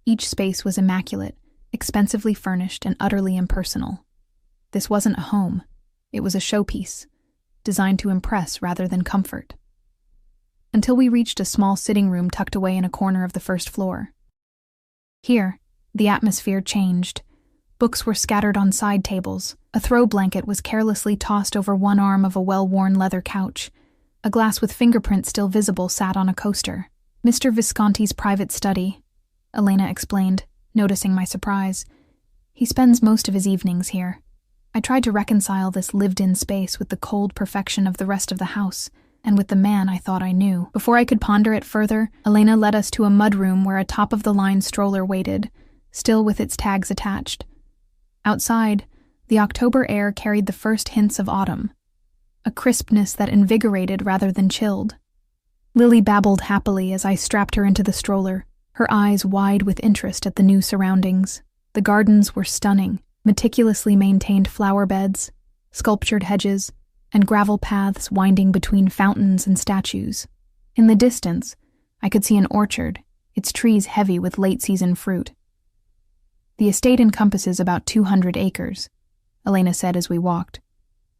[SPEAKER 1] Each space was immaculate, expensively furnished and utterly impersonal. This wasn't a home. It was a showpiece. designed to impress rather than comfort. Until we reached a small sitting room tucked away in a corner of the first floor. Here, the atmosphere changed. Books were scattered on side tables. A throw blanket was carelessly tossed over one arm of a well-worn leather couch. A glass with fingerprints still visible sat on a coaster. Mr. Visconti's private study, Elena explained, noticing my surprise. He spends most of his evenings here. I tried to reconcile this lived-in space with the cold perfection of the rest of the house, and with the man I thought I knew. Before I could ponder it further, Elena led us to a mudroom where a top-of-the-line stroller waited, still with its tags attached. Outside, the October air carried the first hints of autumn, a crispness that invigorated rather than chilled. Lily babbled happily as I strapped her into the stroller, her eyes wide with interest at the new surroundings. The gardens were stunning, meticulously maintained flower beds, sculptured hedges, and gravel paths winding between fountains and statues. In the distance, I could see an orchard, its trees heavy with late-season fruit. The estate encompasses about 200 acres, Elena said as we walked.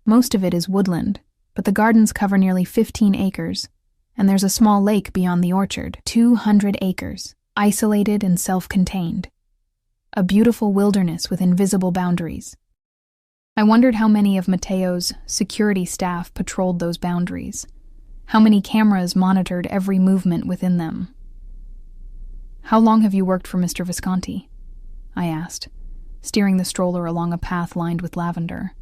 [SPEAKER 1] Most of it is woodland, but the gardens cover nearly 15 acres, and there's a small lake beyond the orchard. 200 acres, isolated and self-contained. A beautiful wilderness with invisible boundaries. I wondered how many of Matteo's security staff patrolled those boundaries, how many cameras monitored every movement within them. "How long have you worked for Mr. Visconti?" I asked, steering the stroller along a path lined with lavender.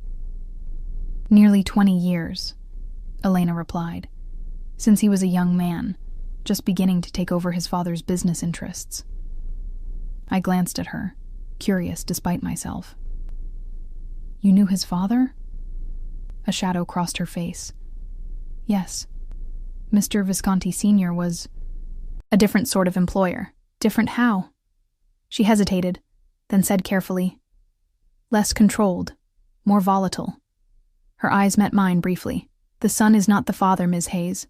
[SPEAKER 1] "Nearly 20 years, Elena replied, "since he was a young man, just beginning to take over his father's business interests." I glanced at her, curious despite myself. "You knew his father?" A shadow crossed her face. "Yes. Mr. Visconti Sr. was a different sort of employer." "Different how?" She hesitated, then said carefully, "Less controlled, more volatile." Her eyes met mine briefly. "The son is not the father, Ms. Hayes.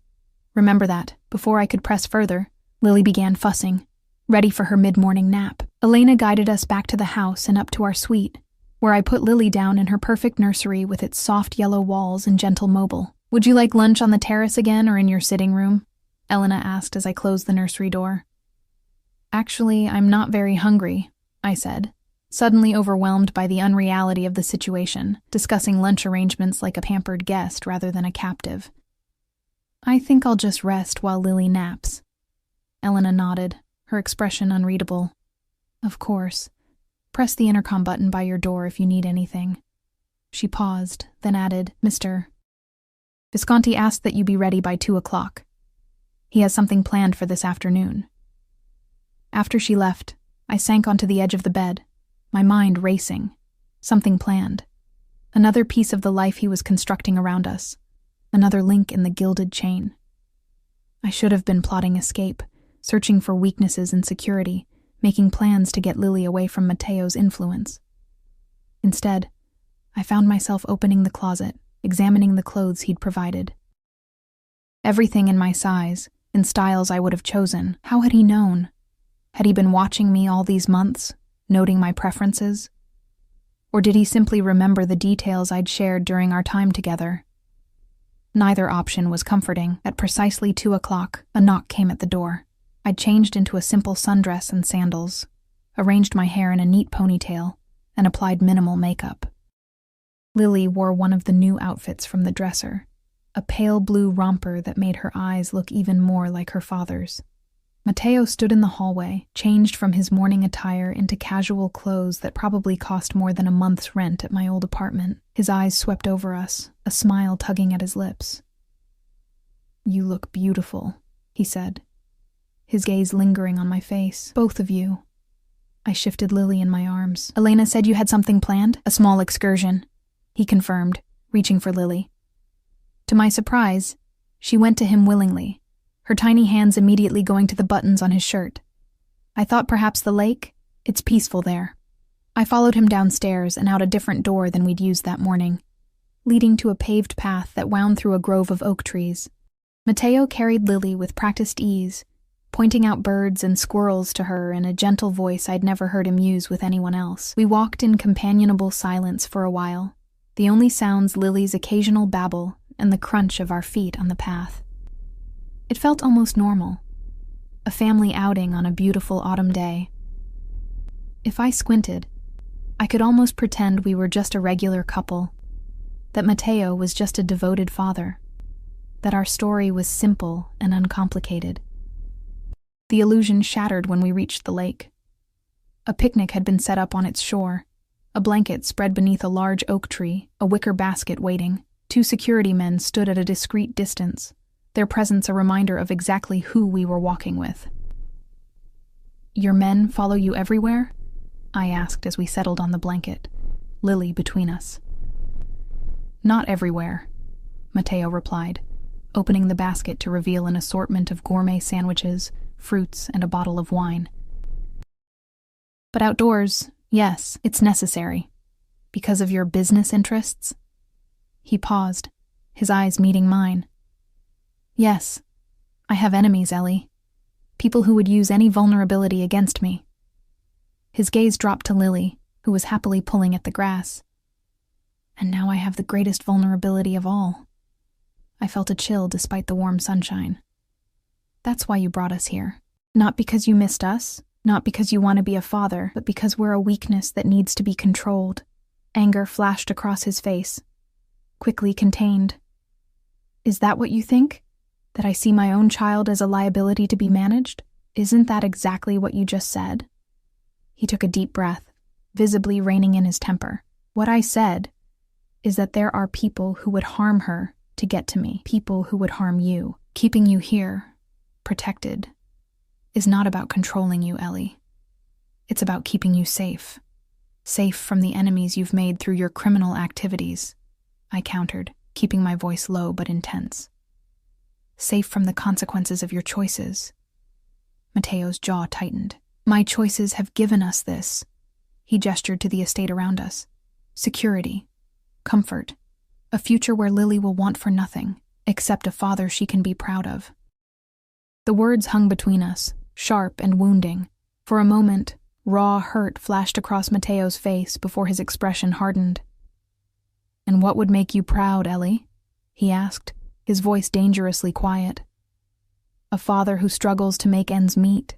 [SPEAKER 1] Remember that." Before I could press further, Lily began fussing, ready for her mid-morning nap. Elena guided us back to the house and up to our suite, where I put Lily down in her perfect nursery with its soft yellow walls and gentle mobile. "Would you like lunch on the terrace again or in your sitting room?" Elena asked as I closed the nursery door. "Actually, I'm not very hungry," I said, suddenly overwhelmed by the unreality of the situation, discussing lunch arrangements like a pampered guest rather than a captive. "I think I'll just rest while Lily naps." Elena nodded, her expression unreadable. "Of course. Press the intercom button by your door if you need anything." She paused, then added, "Mr. Visconti asked that you be ready by 2 o'clock. He has something planned for this afternoon." After she left, I sank onto the edge of the bed, my mind racing. Something planned. Another piece of the life he was constructing around us. Another link in the gilded chain. I should have been plotting escape, searching for weaknesses in security, making plans to get Lily away from Matteo's influence. Instead, I found myself opening the closet, examining the clothes he'd provided. Everything in my size, in styles I would have chosen. How had he known? Had he been watching me all these months, noting my preferences? Or did he simply remember the details I'd shared during our time together? Neither option was comforting. At precisely 2 o'clock, a knock came at the door. I'd changed into a simple sundress and sandals, arranged my hair in a neat ponytail, and applied minimal makeup. Lily wore one of the new outfits from the dresser, a pale blue romper that made her eyes look even more like her father's. Matteo stood in the hallway, changed from his morning attire into casual clothes that probably cost more than a month's rent at my old apartment. His eyes swept over us, a smile tugging at his lips. "You look beautiful," he said, his gaze lingering on my face. "Both of you." I shifted Lily in my arms. "Elena said you had something planned?" "A small excursion," he confirmed, reaching for Lily. To my surprise, she went to him willingly, her tiny hands immediately going to the buttons on his shirt. I thought perhaps the lake? It's peaceful there. I followed him downstairs and out a different door than we'd used that morning, leading to a paved path that wound through a grove of oak trees. Matteo carried Lily with practiced ease, pointing out birds and squirrels to her in a gentle voice I'd never heard him use with anyone else. We walked in companionable silence for a while, the only sounds Lily's occasional babble and the crunch of our feet on the path. It felt almost normal, a family outing on a beautiful autumn day. If I squinted, I could almost pretend we were just a regular couple, that Mateo was just a devoted father, that our story was simple and uncomplicated. The illusion shattered when we reached the lake. A picnic had been set up on its shore, a blanket spread beneath a large oak tree, a wicker basket waiting. 2 security men stood at a discreet distance, their presence a reminder of exactly who we were walking with. "Your men follow you everywhere?" I asked as we settled on the blanket, Lily between us. "Not everywhere," Mateo replied, opening the basket to reveal an assortment of gourmet sandwiches, fruits, and a bottle of wine. "But outdoors, yes, it's necessary. Because of your business interests?" He paused, his eyes meeting mine. "Yes, I have enemies, Ellie. People who would use any vulnerability against me." His gaze dropped to Lily, who was happily pulling at the grass. "And now I have the greatest vulnerability of all." I felt a chill despite the warm sunshine. "That's why you brought us here. Not because you missed us, not because you want to be a father, but because we're a weakness that needs to be controlled." Anger flashed across his face, quickly contained. "Is that what you think? That I see my own child as a liability to be managed? Isn't that exactly what you just said?" He took a deep breath, visibly reining in his temper. "What I said is that there are people who would harm her to get to me, people who would harm you. Keeping you here, protected, is not about controlling you, Ellie. It's about keeping you safe. Safe from the enemies you've made through your criminal activities," I countered, keeping my voice low but intense. "Safe from the consequences of your choices." Mateo's jaw tightened. "My choices have given us this." He gestured to the estate around us. "Security, comfort, a future where Lily will want for nothing, except a father she can be proud of." The words hung between us, sharp and wounding. For a moment, raw hurt flashed across Mateo's face before his expression hardened. "And what would make you proud, Ellie?" he asked, his voice dangerously quiet. "A father who struggles to make ends meet,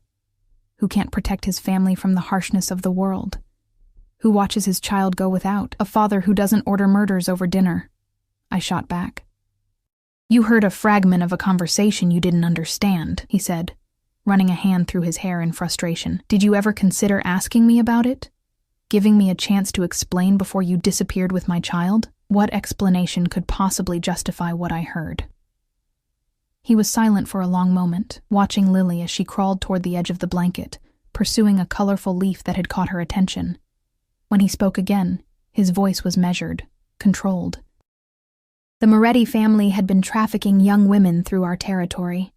[SPEAKER 1] who can't protect his family from the harshness of the world, who watches his child go without, a father who doesn't order murders over dinner," I shot back. "You heard a fragment of a conversation you didn't understand," he said, running a hand through his hair in frustration. "Did you ever consider asking me about it? Giving me a chance to explain before you disappeared with my child? What explanation could possibly justify what I heard?" He was silent for a long moment, watching Lily as she crawled toward the edge of the blanket, pursuing a colorful leaf that had caught her attention. When he spoke again, his voice was measured, controlled. "The Moretti family had been trafficking young women through our territory.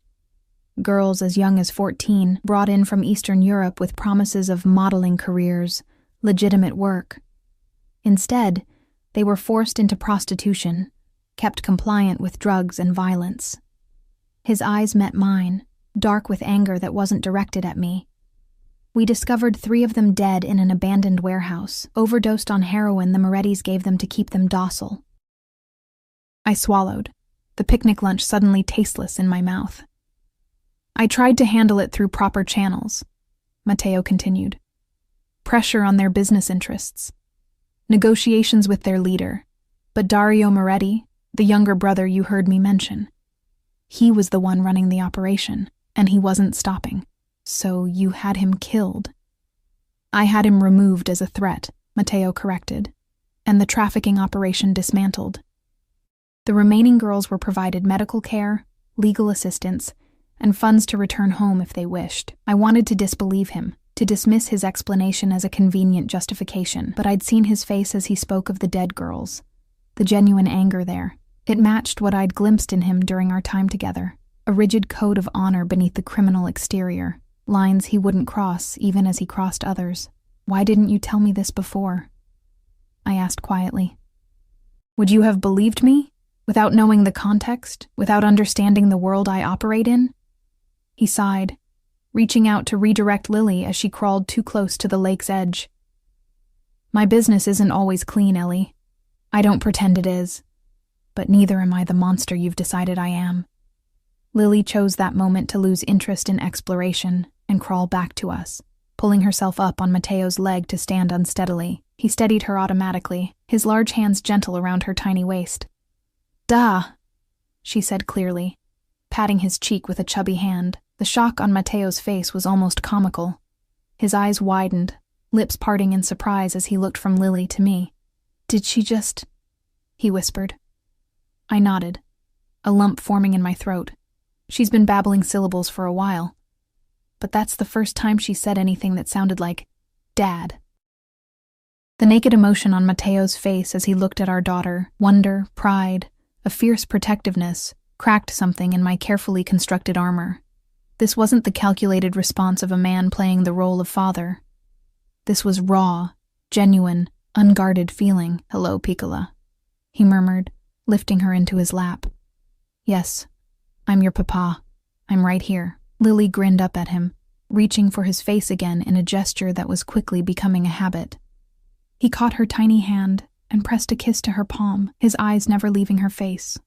[SPEAKER 1] Girls as young as 14, brought in from Eastern Europe with promises of modeling careers, legitimate work. Instead, they were forced into prostitution, kept compliant with drugs and violence." His eyes met mine, dark with anger that wasn't directed at me. "We discovered 3 of them dead in an abandoned warehouse, overdosed on heroin the Morettis gave them to keep them docile." I swallowed, the picnic lunch suddenly tasteless in my mouth. "I tried to handle it through proper channels," Mateo continued. "Pressure on their business interests. Negotiations with their leader. But Dario Moretti, the younger brother you heard me mention, he was the one running the operation, and he wasn't stopping. So you had him killed." "I had him removed as a threat," Mateo corrected, "and the trafficking operation dismantled. The remaining girls were provided medical care, legal assistance, and funds to return home if they wished. I wanted to disbelieve him, to dismiss his explanation as a convenient justification, but I'd seen his face as he spoke of the dead girls, the genuine anger there. It matched what I'd glimpsed in him during our time together, a rigid code of honor beneath the criminal exterior, lines he wouldn't cross even as he crossed others. "Why didn't you tell me this before?" I asked quietly. "Would you have believed me, without knowing the context, without understanding the world I operate in?" He sighed, reaching out to redirect Lily as she crawled too close to the lake's edge. "My business isn't always clean, Ellie. I don't pretend it is. but neither am I the monster you've decided I am. Lily chose that moment to lose interest in exploration and crawl back to us, pulling herself up on Mateo's leg to stand unsteadily. He steadied her automatically, his large hands gentle around her tiny waist. "Duh," she said clearly, patting his cheek with a chubby hand. The shock on Mateo's face was almost comical. His eyes widened, lips parting in surprise as he looked from Lily to me. "Did she just—" he whispered. I nodded, a lump forming in my throat. She's been babbling syllables for a while, but that's the first time she said anything that sounded like Dad. The naked emotion on Mateo's face as he looked at our daughter, wonder, pride, a fierce protectiveness, cracked something in my carefully constructed armor. This wasn't the calculated response of a man playing the role of father. This was raw, genuine, unguarded feeling. "Hello, Piccola," he murmured, lifting her into his lap. "Yes, I'm your papa. I'm right here." Lily grinned up at him, reaching for his face again in a gesture that was quickly becoming a habit. He caught her tiny hand and pressed a kiss to her palm, his eyes never leaving her face.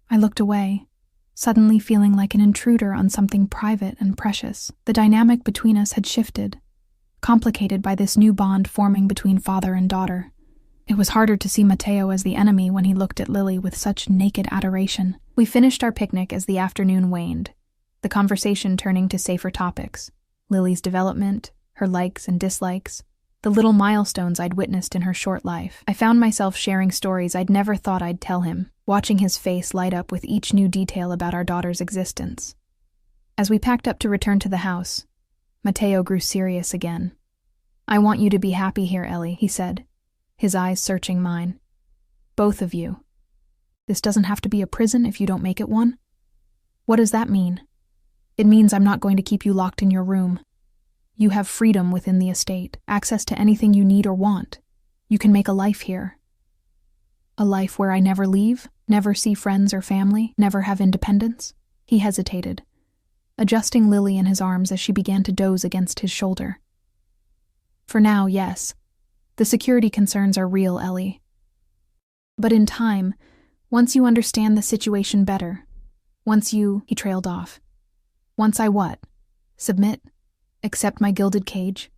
[SPEAKER 1] I looked away, suddenly feeling like an intruder on something private and precious. The dynamic between us had shifted, complicated by this new bond forming between father and daughter. It was harder to see Mateo as the enemy when he looked at Lily with such naked adoration. We finished our picnic as the afternoon waned, the conversation turning to safer topics: Lily's development, her likes and dislikes, the little milestones I'd witnessed in her short life. I found myself sharing stories I'd never thought I'd tell him, watching his face light up with each new detail about our daughter's existence. As we packed up to return to the house, Mateo grew serious again. "I want you to be happy here, Ellie," he said, his eyes searching mine. "Both of you. This doesn't have to be a prison if you don't make it one." "What does that mean?" "It means I'm not going to keep you locked in your room. You have freedom within the estate, access to anything you need or want. You can make a life here. A life where I never leave, never see friends or family, never have independence." He hesitated, adjusting Lily in his arms as she began to doze against his shoulder. "For now, yes. The security concerns are real, Ellie. But in time, once you understand the situation better, once you—" he trailed off. "Once I what? Submit? Accept my gilded cage?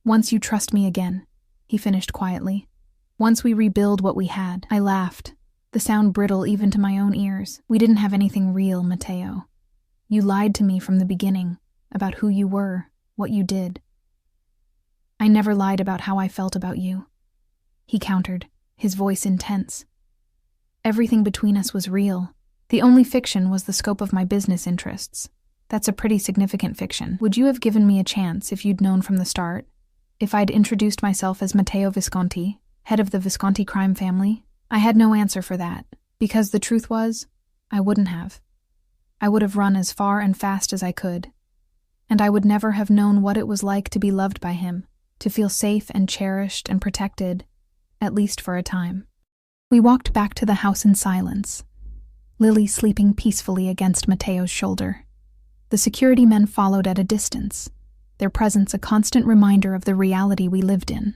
[SPEAKER 1] Once you trust me again," he finished quietly. "Once we rebuild what we had." I laughed, the sound brittle even to my own ears. "We didn't have anything real, Mateo. You lied to me from the beginning, about who you were, what you did." "I never lied about how I felt about you," he countered, his voice intense. "Everything between us was real. The only fiction was the scope of my business interests. That's a pretty significant fiction. Would you have given me a chance if you'd known from the start? If I'd introduced myself as Matteo Visconti, head of the Visconti crime family? I had no answer for that, because the truth was, I wouldn't have. I would have run as far and fast as I could. And I would never have known what it was like to be loved by him, to feel safe and cherished and protected, at least for a time. We walked back to the house in silence, Lily sleeping peacefully against Mateo's shoulder. The security men followed at a distance, their presence a constant reminder of the reality we lived in.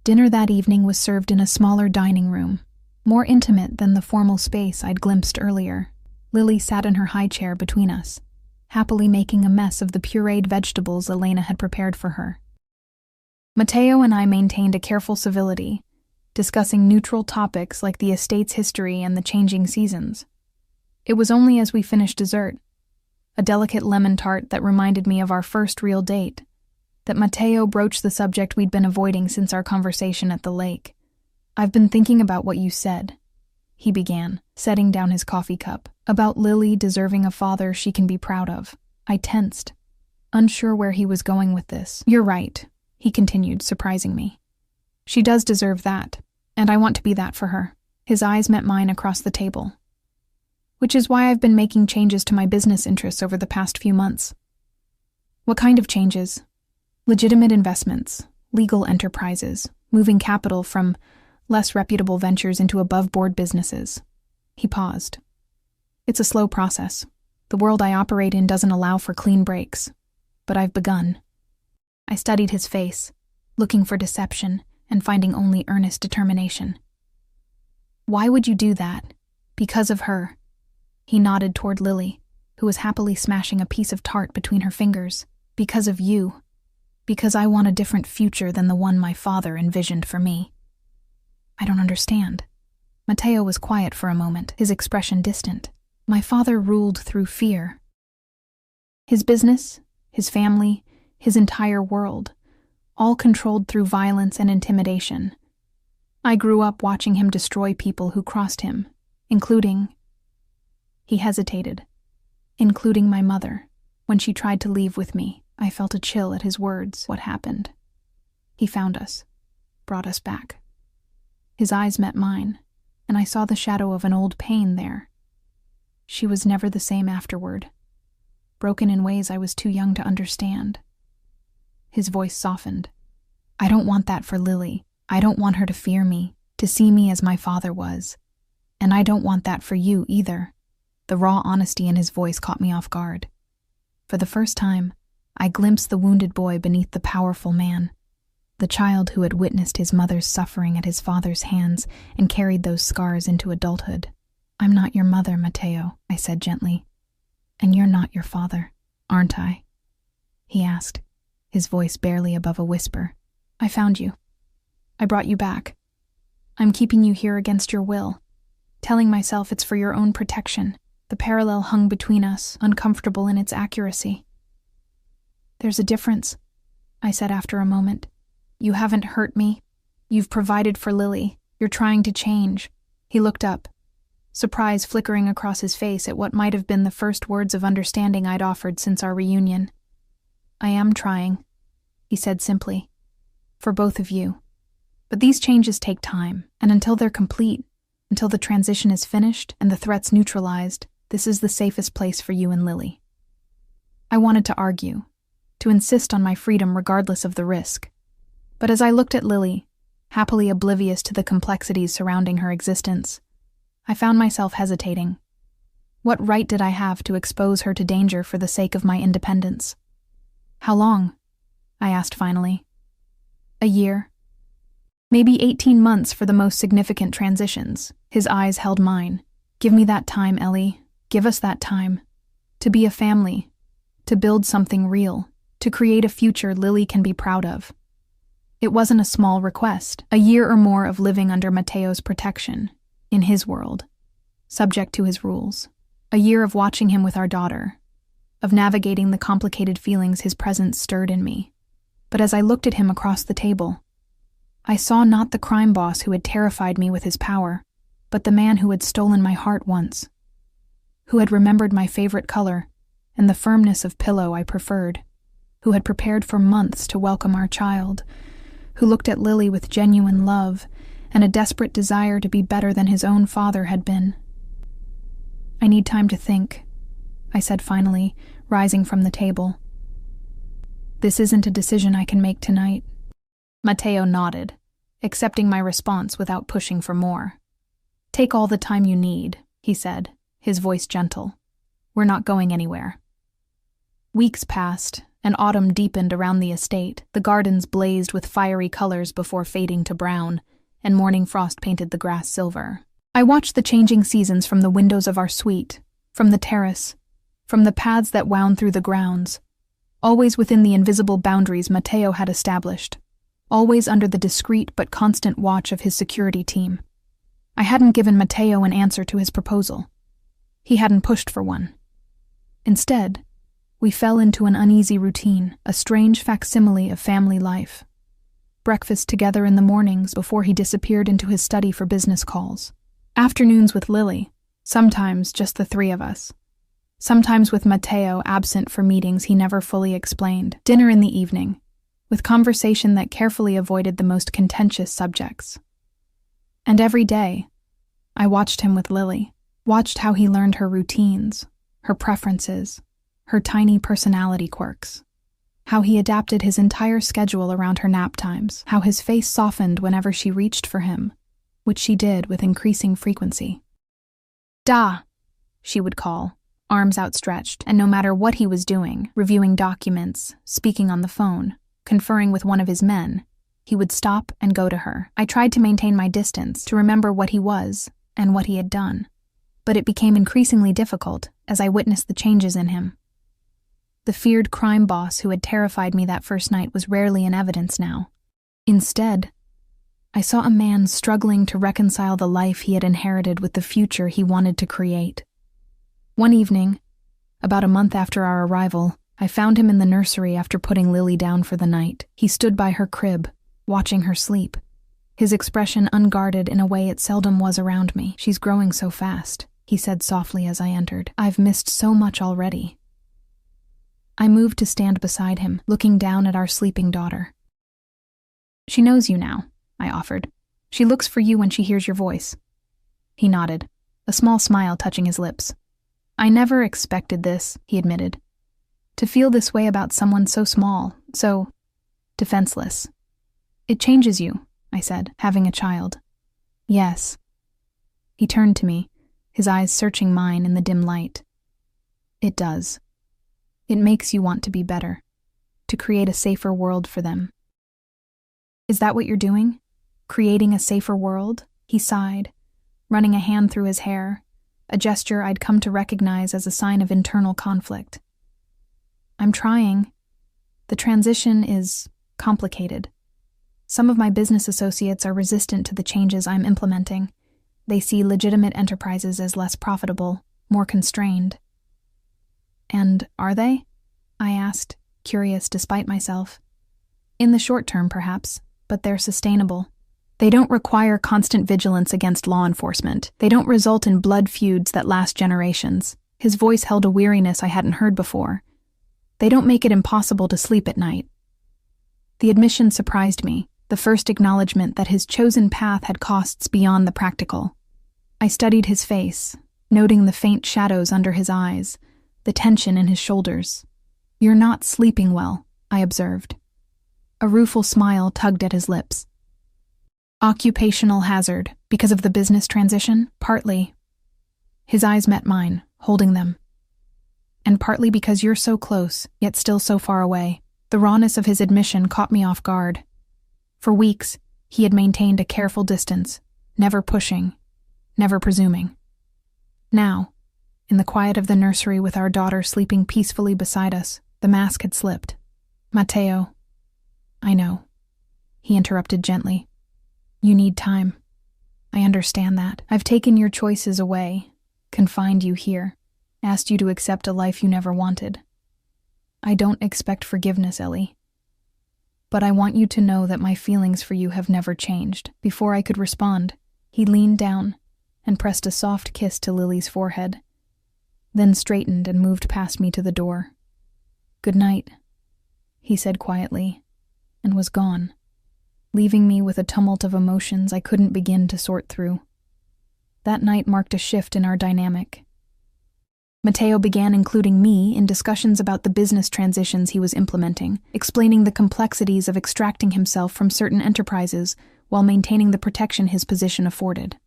[SPEAKER 1] Dinner that evening was served in a smaller dining room, more intimate than the formal space I'd glimpsed earlier. Lily sat in her high chair between us, happily making a mess of the pureed vegetables Elena had prepared for her. Mateo and I maintained a careful civility, discussing neutral topics like the estate's history and the changing seasons. It was only as we finished dessert, a delicate lemon tart that reminded me of our first real date, that Mateo broached the subject we'd been avoiding since our conversation at the lake. "I've been thinking about what you said," he began, setting down his coffee cup, "about Lily deserving a father she can be proud of." I tensed, unsure where he was going with this. "You're right," he continued, surprising me. "She does deserve that, and I want to be that for her." His eyes met mine across the table. "Which is why I've been making changes to my business interests over the past few months." "What kind of changes?" "Legitimate investments, legal enterprises, moving capital from less reputable ventures into above-board businesses." He paused. "It's a slow process. The world I operate in doesn't allow for clean breaks, but I've begun." I studied his face, looking for deception and finding only earnest determination. Why would you do that? Because of her. He nodded toward Lily, who was happily smashing a piece of tart between her fingers. Because of you. Because I want a different future than the one my father envisioned for me. I don't understand. Matteo was quiet for a moment, his expression distant. My father ruled through fear. His business, his family, his entire world, all controlled through violence and intimidation. I grew up watching him destroy people who crossed him, including... He hesitated. Including my mother. When she tried to leave with me, I felt a chill at his words. What happened? He found us, brought us back. His eyes met mine, and I saw the shadow of an old pain there. She was never the same afterward, broken in ways I was too young to understand. His voice softened. I don't want that for Lily. I don't want her to fear me, to see me as my father was. And I don't want that for you either. The raw honesty in his voice caught me off guard. For the first time, I glimpsed the wounded boy beneath the powerful man, the child who had witnessed his mother's suffering at his father's hands and carried those scars into adulthood. I'm not your mother, Matteo, I said gently. And you're not your father, aren't I? He asked, his voice barely above a whisper. I found you. I brought you back. I'm keeping you here against your will, telling myself it's for your own protection. The parallel hung between us, uncomfortable in its accuracy. There's a difference, I said after a moment. You haven't hurt me. You've provided for Lily. You're trying to change. He looked up, surprise flickering across his face at what might have been the first words of understanding I'd offered since our reunion. I am trying, he said simply, for both of you. But these changes take time, and until they're complete, until the transition is finished and the threats neutralized, this is the safest place for you and Lily. I wanted to argue, to insist on my freedom regardless of the risk. But as I looked at Lily, happily oblivious to the complexities surrounding her existence, I found myself hesitating. What right did I have to expose her to danger for the sake of my independence? How long? I asked finally. A year. Maybe 18 months for the most significant transitions. His eyes held mine. Give me that time, Ellie. Give us that time. To be a family. To build something real. To create a future Lily can be proud of. It wasn't a small request. A year or more of living under Matteo's protection. In his world. Subject to his rules. A year of watching him with our daughter. Of navigating the complicated feelings his presence stirred in me. But as I looked at him across the table, I saw not the crime boss who had terrified me with his power, but the man who had stolen my heart once, who had remembered my favorite color and the firmness of pillow I preferred, who had prepared for months to welcome our child, who looked at Lily with genuine love and a desperate desire to be better than his own father had been. I need time to think, I said finally, rising from the table. This isn't a decision I can make tonight. Matteo nodded, accepting my response without pushing for more. Take all the time you need, he said, his voice gentle. We're not going anywhere. Weeks passed, and autumn deepened around the estate. The gardens blazed with fiery colors before fading to brown, and morning frost painted the grass silver. I watched the changing seasons from the windows of our suite, from the terrace, from the paths that wound through the grounds, always within the invisible boundaries Matteo had established, always under the discreet but constant watch of his security team. I hadn't given Matteo an answer to his proposal. He hadn't pushed for one. Instead, we fell into an uneasy routine, a strange facsimile of family life. Breakfast together in the mornings before he disappeared into his study for business calls. Afternoons with Lily, sometimes just the three of us. Sometimes with Matteo absent for meetings he never fully explained. Dinner in the evening, with conversation that carefully avoided the most contentious subjects. And every day, I watched him with Lily, watched how he learned her routines, her preferences, her tiny personality quirks, how he adapted his entire schedule around her nap times, how his face softened whenever she reached for him, which she did with increasing frequency. Da, she would call, arms outstretched, and no matter what he was doing, reviewing documents, speaking on the phone, conferring with one of his men, he would stop and go to her. I tried to maintain my distance, to remember what he was, and what he had done, but it became increasingly difficult as I witnessed the changes in him. The feared crime boss who had terrified me that first night was rarely in evidence now. Instead, I saw a man struggling to reconcile the life he had inherited with the future he wanted to create. One evening, about a month after our arrival, I found him in the nursery after putting Lily down for the night. He stood by her crib, watching her sleep, his expression unguarded in a way it seldom was around me. "She's growing so fast," he said softly as I entered. "I've missed so much already." I moved to stand beside him, looking down at our sleeping daughter. "She knows you now," I offered. "She looks for you when she hears your voice." He nodded, a small smile touching his lips. "I never expected this," he admitted. "To feel this way about someone so small, so defenseless. It changes you," I said, "having a child." "Yes." He turned to me, his eyes searching mine in the dim light. "It does. It makes you want to be better, to create a safer world for them." "Is that what you're doing? Creating a safer world?" He sighed, running a hand through his hair, a gesture I'd come to recognize as a sign of internal conflict. "I'm trying. The transition is complicated. Some of my business associates are resistant to the changes I'm implementing. They see legitimate enterprises as less profitable, more constrained." "And are they?" I asked, curious despite myself. "In the short term, perhaps, but they're sustainable. They don't require constant vigilance against law enforcement. They don't result in blood feuds that last generations." His voice held a weariness I hadn't heard before. "They don't make it impossible to sleep at night." The admission surprised me, the first acknowledgement that his chosen path had costs beyond the practical. I studied his face, noting the faint shadows under his eyes, the tension in his shoulders. "You're not sleeping well," I observed. A rueful smile tugged at his lips. "Occupational hazard, because of the business transition? Partly." His eyes met mine, holding them. "And partly because you're so close, yet still so far away." The rawness of his admission caught me off guard. For weeks, he had maintained a careful distance, never pushing, never presuming. Now, in the quiet of the nursery with our daughter sleeping peacefully beside us, the mask had slipped. "Matteo." "I know," he interrupted gently. "You need time. I understand that. I've taken your choices away, confined you here, asked you to accept a life you never wanted. I don't expect forgiveness, Ellie. But I want you to know that my feelings for you have never changed." Before I could respond, he leaned down and pressed a soft kiss to Lily's forehead, then straightened and moved past me to the door. "Good night," he said quietly, and was gone, leaving me with a tumult of emotions I couldn't begin to sort through. That night marked a shift in our dynamic. Matteo began including me in discussions about the business transitions he was implementing, explaining the complexities of extracting himself from certain enterprises while maintaining the protection his position afforded.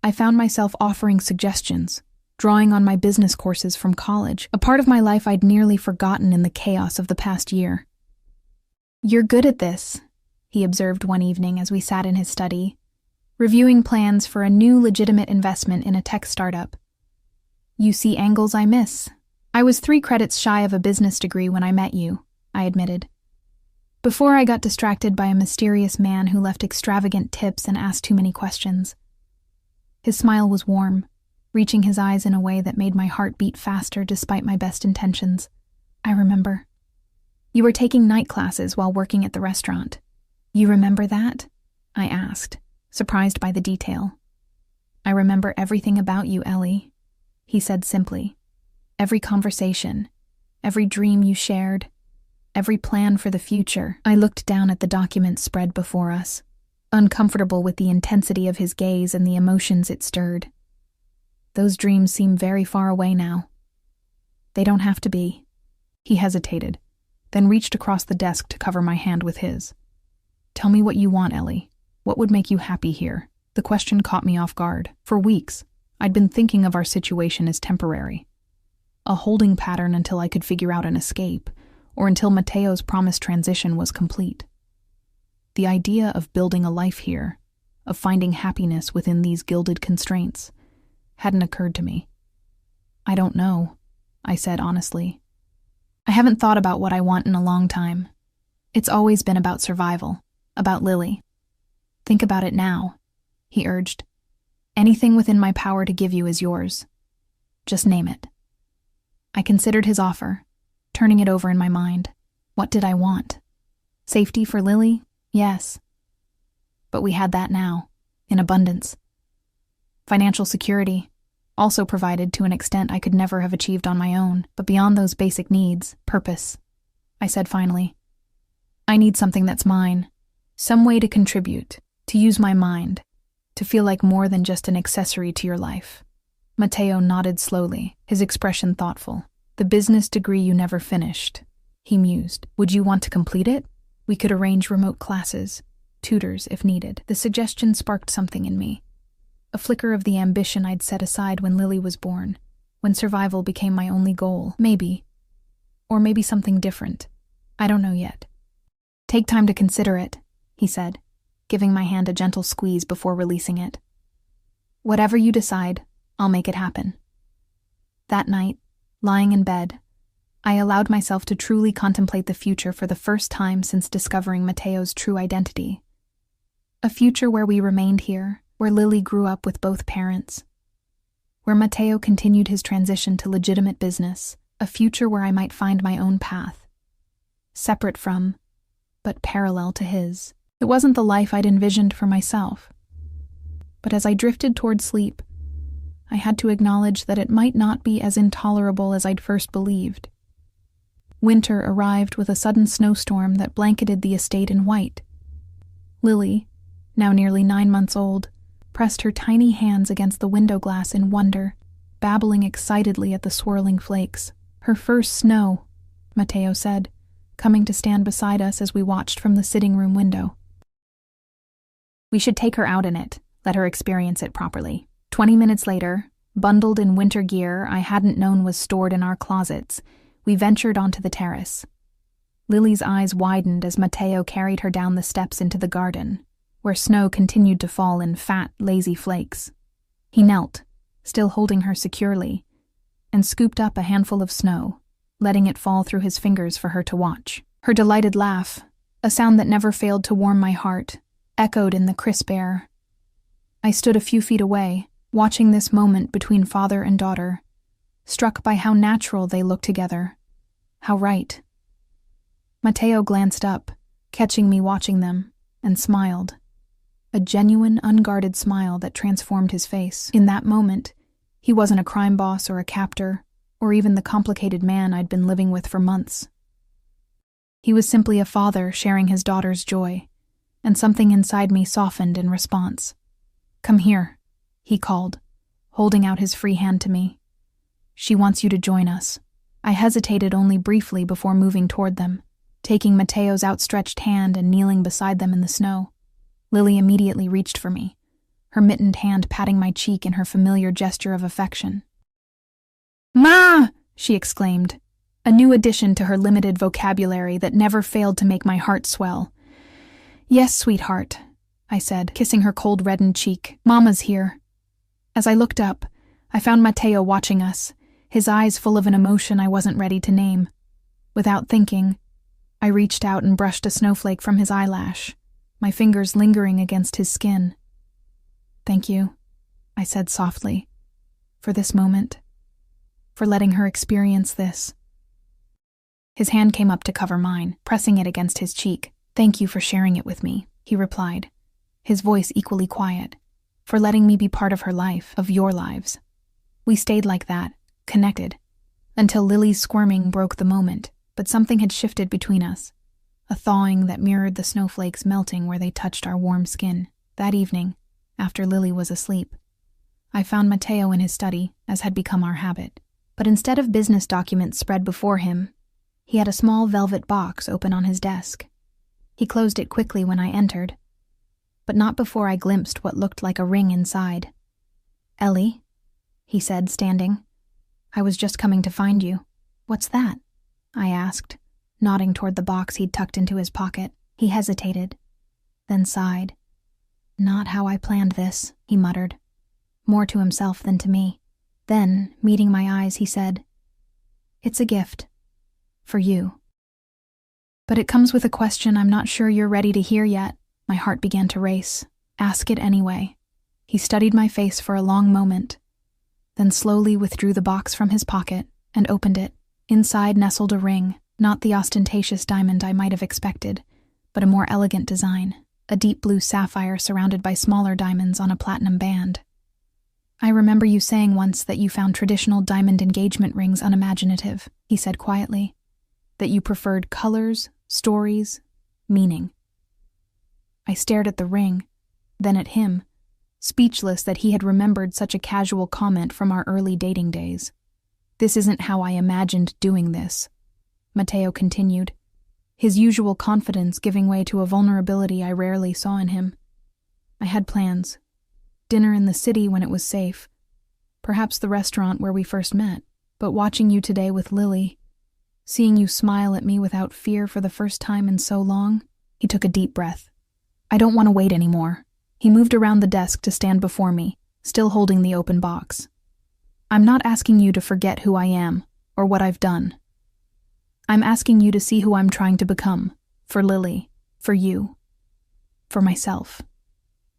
[SPEAKER 1] I found myself offering suggestions, drawing on my business courses from college, a part of my life I'd nearly forgotten in the chaos of the past year. "You're good at this," he observed one evening as we sat in his study, reviewing plans for a new legitimate investment in a tech startup. "You see angles I miss. I was 3 credits shy of a business degree when I met you," I admitted. "Before I got distracted by a mysterious man who left extravagant tips and asked too many questions." His smile was warm, reaching his eyes in a way that made my heart beat faster despite my best intentions. "I remember. You were taking night classes while working at the restaurant. You remember that?" I asked, surprised by the detail. "I remember everything about you, Ellie," he said simply. "Every conversation, every dream you shared, every plan for the future." I looked down at the document spread before us, uncomfortable with the intensity of his gaze and the emotions it stirred. Those dreams seem very far away now. "They don't have to be." He hesitated, then reached across the desk to cover my hand with his. "Tell me what you want, Ellie. What would make you happy here?" The question caught me off guard. For weeks, I'd been thinking of our situation as temporary, a holding pattern until I could figure out an escape, or until Matteo's promised transition was complete. The idea of building a life here, of finding happiness within these gilded constraints, hadn't occurred to me. I don't know, I said honestly. I haven't thought about what I want in a long time. It's always been about survival, about Lily. Think about it now, he urged. Anything within my power to give you is yours. Just name it. I considered his offer, turning it over in my mind. What did I want? Safety for Lily? Yes. But we had that now, in abundance. Financial security, also provided to an extent I could never have achieved on my own, but beyond those basic needs, purpose. I said finally, I need something that's mine, some way to contribute, to use my mind, to feel like more than just an accessory to your life. Matteo nodded slowly, his expression thoughtful. The business degree you never finished, he mused. Would you want to complete it? We could arrange remote classes, tutors if needed. The suggestion sparked something in me. A flicker of the ambition I'd set aside when Lily was born, when survival became my only goal. Maybe. Or maybe something different. I don't know yet. Take time to consider it, he said, giving my hand a gentle squeeze before releasing it. Whatever you decide, I'll make it happen. That night, lying in bed, I allowed myself to truly contemplate the future for the first time since discovering Matteo's true identity. A future where we remained here, where Lily grew up with both parents, where Matteo continued his transition to legitimate business, a future where I might find my own path, separate from, but parallel to his. It wasn't the life I'd envisioned for myself. But as I drifted toward sleep, I had to acknowledge that it might not be as intolerable as I'd first believed. Winter arrived with a sudden snowstorm that blanketed the estate in white. Lily, now nearly 9 months old, pressed her tiny hands against the window glass in wonder, babbling excitedly at the swirling flakes. Her first snow, Matteo said, coming to stand beside us as we watched from the sitting room window. We should take her out in it, let her experience it properly. 20 minutes later, bundled in winter gear I hadn't known was stored in our closets, we ventured onto the terrace. Lily's eyes widened as Matteo carried her down the steps into the garden, where snow continued to fall in fat, lazy flakes. He knelt, still holding her securely, and scooped up a handful of snow, letting it fall through his fingers for her to watch. Her delighted laugh, a sound that never failed to warm my heart, echoed in the crisp air. I stood a few feet away, watching this moment between father and daughter, struck by how natural they looked together, how right. Matteo glanced up, catching me watching them, and smiled. A genuine, unguarded smile that transformed his face. In that moment, he wasn't a crime boss or a captor, or even the complicated man I'd been living with for months. He was simply a father sharing his daughter's joy, and something inside me softened in response. Come here, he called, holding out his free hand to me. She wants you to join us. I hesitated only briefly before moving toward them, taking Matteo's outstretched hand and kneeling beside them in the snow. Lily immediately reached for me, her mittened hand patting my cheek in her familiar gesture of affection. Ma! She exclaimed, a new addition to her limited vocabulary that never failed to make my heart swell. Yes, sweetheart, I said, kissing her cold reddened cheek. Mama's here. As I looked up, I found Matteo watching us, his eyes full of an emotion I wasn't ready to name. Without thinking, I reached out and brushed a snowflake from his eyelash, my fingers lingering against his skin. Thank you, I said softly, for this moment, for letting her experience this. His hand came up to cover mine, pressing it against his cheek. Thank you for sharing it with me, he replied, his voice equally quiet, for letting me be part of her life, of your lives. We stayed like that, connected, until Lily's squirming broke the moment, but something had shifted between us, a thawing that mirrored the snowflakes melting where they touched our warm skin. That evening, after Lily was asleep, I found Matteo in his study, as had become our habit. But instead of business documents spread before him, he had a small velvet box open on his desk. He closed it quickly when I entered, but not before I glimpsed what looked like a ring inside. Ellie, he said, standing. I was just coming to find you. What's that? I asked, nodding toward the box he'd tucked into his pocket. He hesitated, then sighed. Not how I planned this, he muttered, more to himself than to me. Then, meeting my eyes, he said, "It's a gift. For you. But it comes with a question I'm not sure you're ready to hear yet." My heart began to race. "Ask it anyway." He studied my face for a long moment, then slowly withdrew the box from his pocket and opened it. Inside nestled a ring, not the ostentatious diamond I might have expected, but a more elegant design, a deep blue sapphire surrounded by smaller diamonds on a platinum band. "I remember you saying once that you found traditional diamond engagement rings unimaginative," he said quietly, "that you preferred colors, stories, meaning." I stared at the ring, then at him, speechless that he had remembered such a casual comment from our early dating days. "This isn't how I imagined doing this," Matteo continued, his usual confidence giving way to a vulnerability I rarely saw in him. "I had plans. Dinner in the city when it was safe. Perhaps the restaurant where we first met. But watching you today with Lily, seeing you smile at me without fear for the first time in so long," he took a deep breath. "I don't want to wait anymore." He moved around the desk to stand before me, still holding the open box. "I'm not asking you to forget who I am or what I've done. I'm asking you to see who I'm trying to become, for Lily, for you, for myself."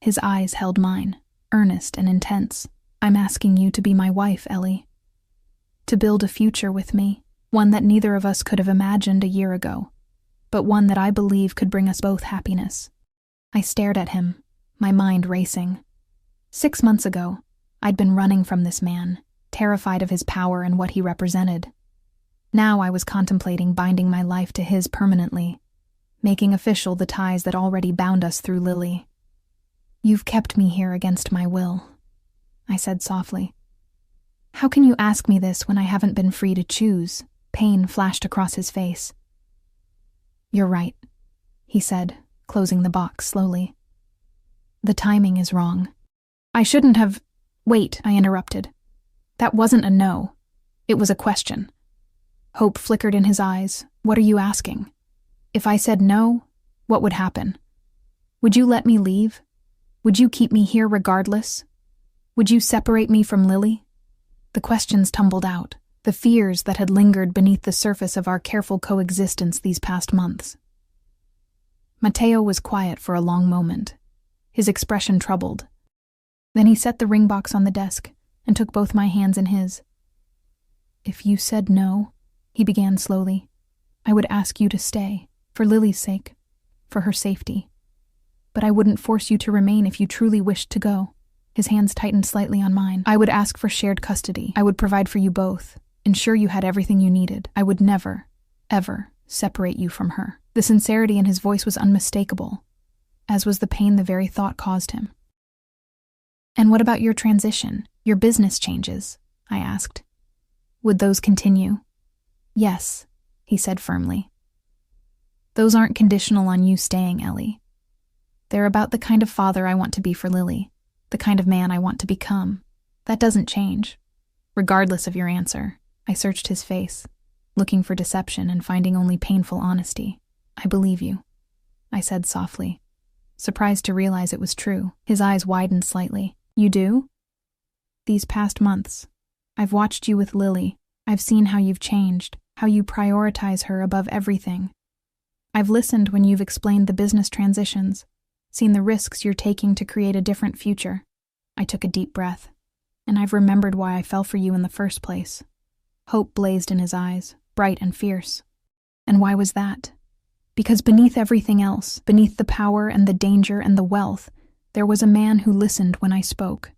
[SPEAKER 1] His eyes held mine, earnest and intense. "I'm asking you to be my wife, Ellie. To build a future with me, one that neither of us could have imagined a year ago, but one that I believe could bring us both happiness." I stared at him, my mind racing. 6 months ago, I'd been running from this man, terrified of his power and what he represented. Now I was contemplating binding my life to his permanently, making official the ties that already bound us through Lily. "You've kept me here against my will," I said softly. "How can you ask me this when I haven't been free to choose?" Pain flashed across his face. "You're right," he said, closing the box slowly. "The timing is wrong. I shouldn't have—" "Wait," I interrupted. "That wasn't a no. It was a question." Hope flickered in his eyes. "What are you asking? If I said no, what would happen? Would you let me leave? Would you keep me here regardless? Would you separate me from Lily?" The questions tumbled out, the fears that had lingered beneath the surface of our careful coexistence these past months. Matteo was quiet for a long moment, his expression troubled. Then he set the ring box on the desk and took both my hands in his. "If you said no," he began slowly, "I would ask you to stay, for Lily's sake, for her safety. But I wouldn't force you to remain if you truly wished to go." His hands tightened slightly on mine. "I would ask for shared custody. I would provide for you both, ensure you had everything you needed. I would never, ever separate you from her." The sincerity in his voice was unmistakable, as was the pain the very thought caused him. "And what about your transition, your business changes?" I asked. "Would those continue?" "Yes," he said firmly. "Those aren't conditional on you staying, Ellie. They're about the kind of father I want to be for Lily, the kind of man I want to become. That doesn't change. Regardless of your answer." I searched his face, looking for deception and finding only painful honesty. "I believe you," I said softly, surprised to realize it was true. His eyes widened slightly. "You do?" "These past months, I've watched you with Lily. I've seen how you've changed, how you prioritize her above everything. I've listened when you've explained the business transitions, seen the risks you're taking to create a different future." I took a deep breath, and I've remembered why I fell for you in the first place. Hope blazed in his eyes, bright and fierce. "And why was that?" "Because beneath everything else, beneath the power and the danger and the wealth, there was a man who listened when I spoke,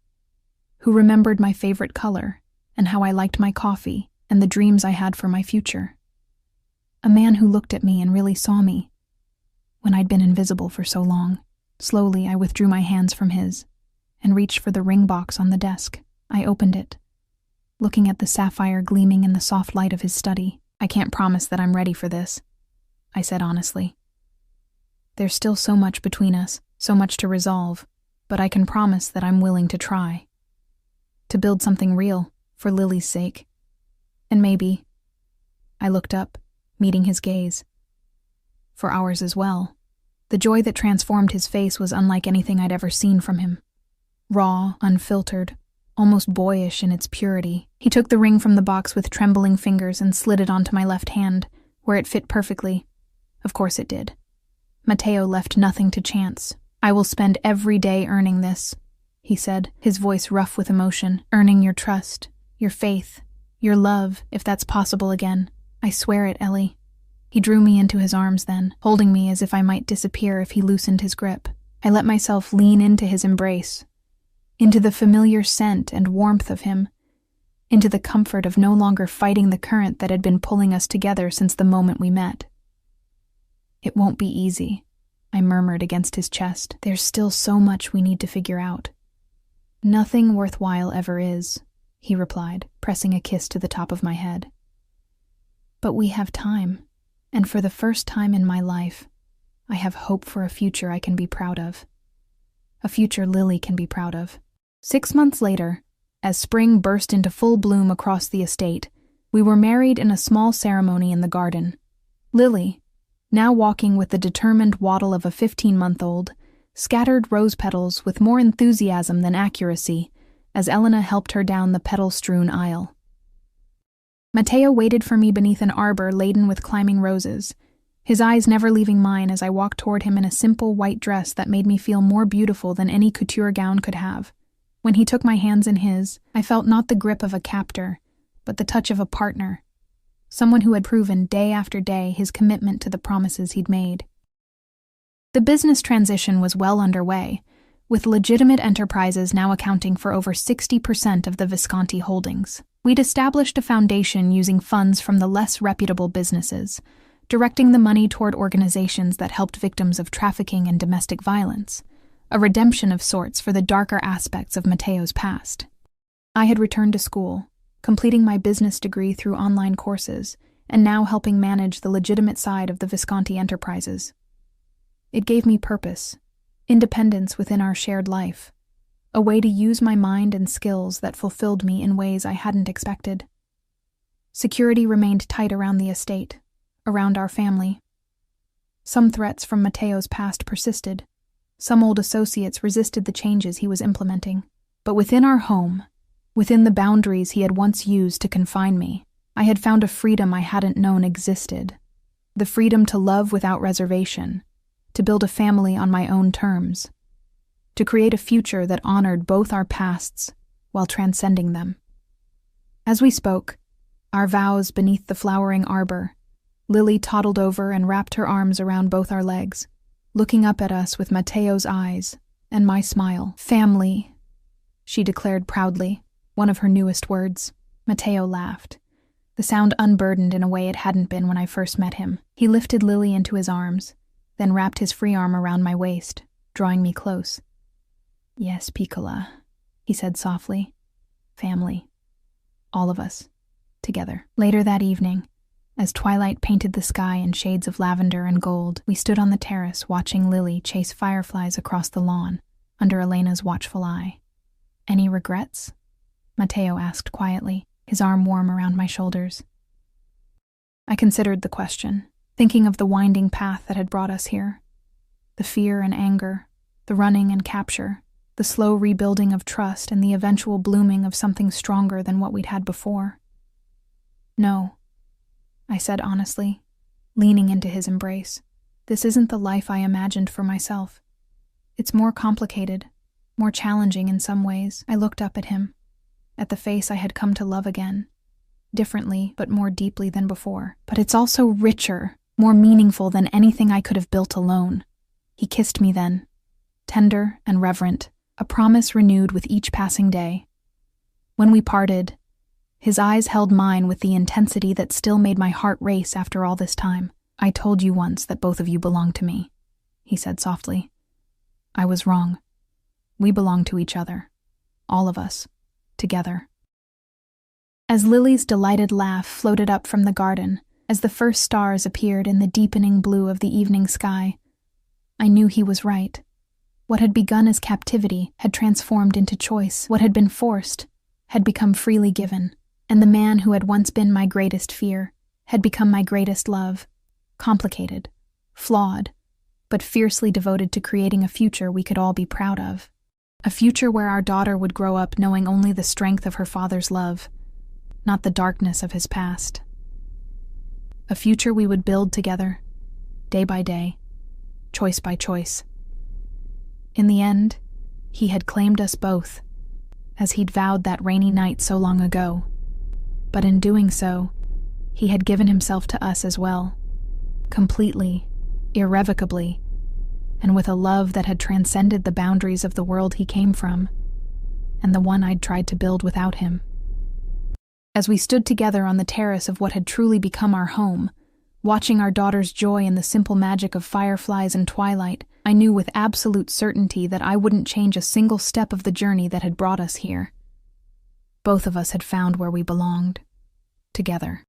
[SPEAKER 1] who remembered my favorite color and how I liked my coffee and the dreams I had for my future. A man who looked at me and really saw me, when I'd been invisible for so long." Slowly, I withdrew my hands from his and reached for the ring box on the desk. I opened it, looking at the sapphire gleaming in the soft light of his study. "I can't promise that I'm ready for this," I said honestly. "There's still so much between us, so much to resolve, but I can promise that I'm willing to try. To build something real, for Lily's sake. And maybe," I looked up, meeting his gaze, "for ours as well." The joy that transformed his face was unlike anything I'd ever seen from him. Raw, unfiltered, almost boyish in its purity. He took the ring from the box with trembling fingers and slid it onto my left hand, where it fit perfectly. Of course it did. Matteo left nothing to chance. "I will spend every day earning this," he said, his voice rough with emotion. "Earning your trust, your faith, your love, if that's possible again. I swear it, Ellie." He drew me into his arms then, holding me as if I might disappear if he loosened his grip. I let myself lean into his embrace, into the familiar scent and warmth of him, into the comfort of no longer fighting the current that had been pulling us together since the moment we met. "It won't be easy," I murmured against his chest. "There's still so much we need to figure out." "Nothing worthwhile ever is," he replied, pressing a kiss to the top of my head. "But we have time, and for the first time in my life, I have hope for a future I can be proud of. A future Lily can be proud of." 6 months later, as spring burst into full bloom across the estate, we were married in a small ceremony in the garden. Lily, now walking with the determined waddle of a 15-month-old, scattered rose petals with more enthusiasm than accuracy as Elena helped her down the petal-strewn aisle. Matteo waited for me beneath an arbor laden with climbing roses, his eyes never leaving mine as I walked toward him in a simple white dress that made me feel more beautiful than any couture gown could have. When he took my hands in his, I felt not the grip of a captor, but the touch of a partner, someone who had proven day after day his commitment to the promises he'd made. The business transition was well underway, with legitimate enterprises now accounting for over 60% of the Visconti holdings. We'd established a foundation using funds from the less reputable businesses, directing the money toward organizations that helped victims of trafficking and domestic violence, a redemption of sorts for the darker aspects of Matteo's past. I had returned to school, completing my business degree through online courses, and now helping manage the legitimate side of the Visconti enterprises. It gave me purpose, independence within our shared life, a way to use my mind and skills that fulfilled me in ways I hadn't expected. Security remained tight around the estate, around our family. Some threats from Matteo's past persisted. Some old associates resisted the changes he was implementing. But within our home, within the boundaries he had once used to confine me, I had found a freedom I hadn't known existed. The freedom to love without reservation, to build a family on my own terms, to create a future that honored both our pasts while transcending them. As we spoke, our vows beneath the flowering arbor, Lily toddled over and wrapped her arms around both our legs, looking up at us with Matteo's eyes and my smile. "Family," she declared proudly, one of her newest words. Matteo laughed, the sound unburdened in a way it hadn't been when I first met him. He lifted Lily into his arms, then wrapped his free arm around my waist, drawing me close. "Yes, Piccola," he said softly. "Family. All of us. Together." Later that evening, as twilight painted the sky in shades of lavender and gold, we stood on the terrace watching Lily chase fireflies across the lawn under Elena's watchful eye. "Any regrets?" Matteo asked quietly, his arm warm around my shoulders. I considered the question, thinking of the winding path that had brought us here. The fear and anger, the running and capture, the slow rebuilding of trust and the eventual blooming of something stronger than what we'd had before. "No," I said honestly, leaning into his embrace. "This isn't the life I imagined for myself. It's more complicated, more challenging in some ways." I looked up at him, at the face I had come to love again, differently but more deeply than before. "But it's also richer, more meaningful than anything I could have built alone." He kissed me then, tender and reverent, a promise renewed with each passing day. When we parted, his eyes held mine with the intensity that still made my heart race after all this time. "I told you once that both of you belonged to me," he said softly. "I was wrong. We belong to each other. All of us. Together." As Lily's delighted laugh floated up from the garden, as the first stars appeared in the deepening blue of the evening sky, I knew he was right. What had begun as captivity had transformed into choice. What had been forced had become freely given. And the man who had once been my greatest fear had become my greatest love, complicated, flawed, but fiercely devoted to creating a future we could all be proud of. A future where our daughter would grow up knowing only the strength of her father's love, not the darkness of his past. A future we would build together, day by day, choice by choice. In the end, he had claimed us both, as he'd vowed that rainy night so long ago. But in doing so, he had given himself to us as well, completely, irrevocably, and with a love that had transcended the boundaries of the world he came from, and the one I'd tried to build without him. As we stood together on the terrace of what had truly become our home, watching our daughter's joy in the simple magic of fireflies and twilight, I knew with absolute certainty that I wouldn't change a single step of the journey that had brought us here. Both of us had found where we belonged, together.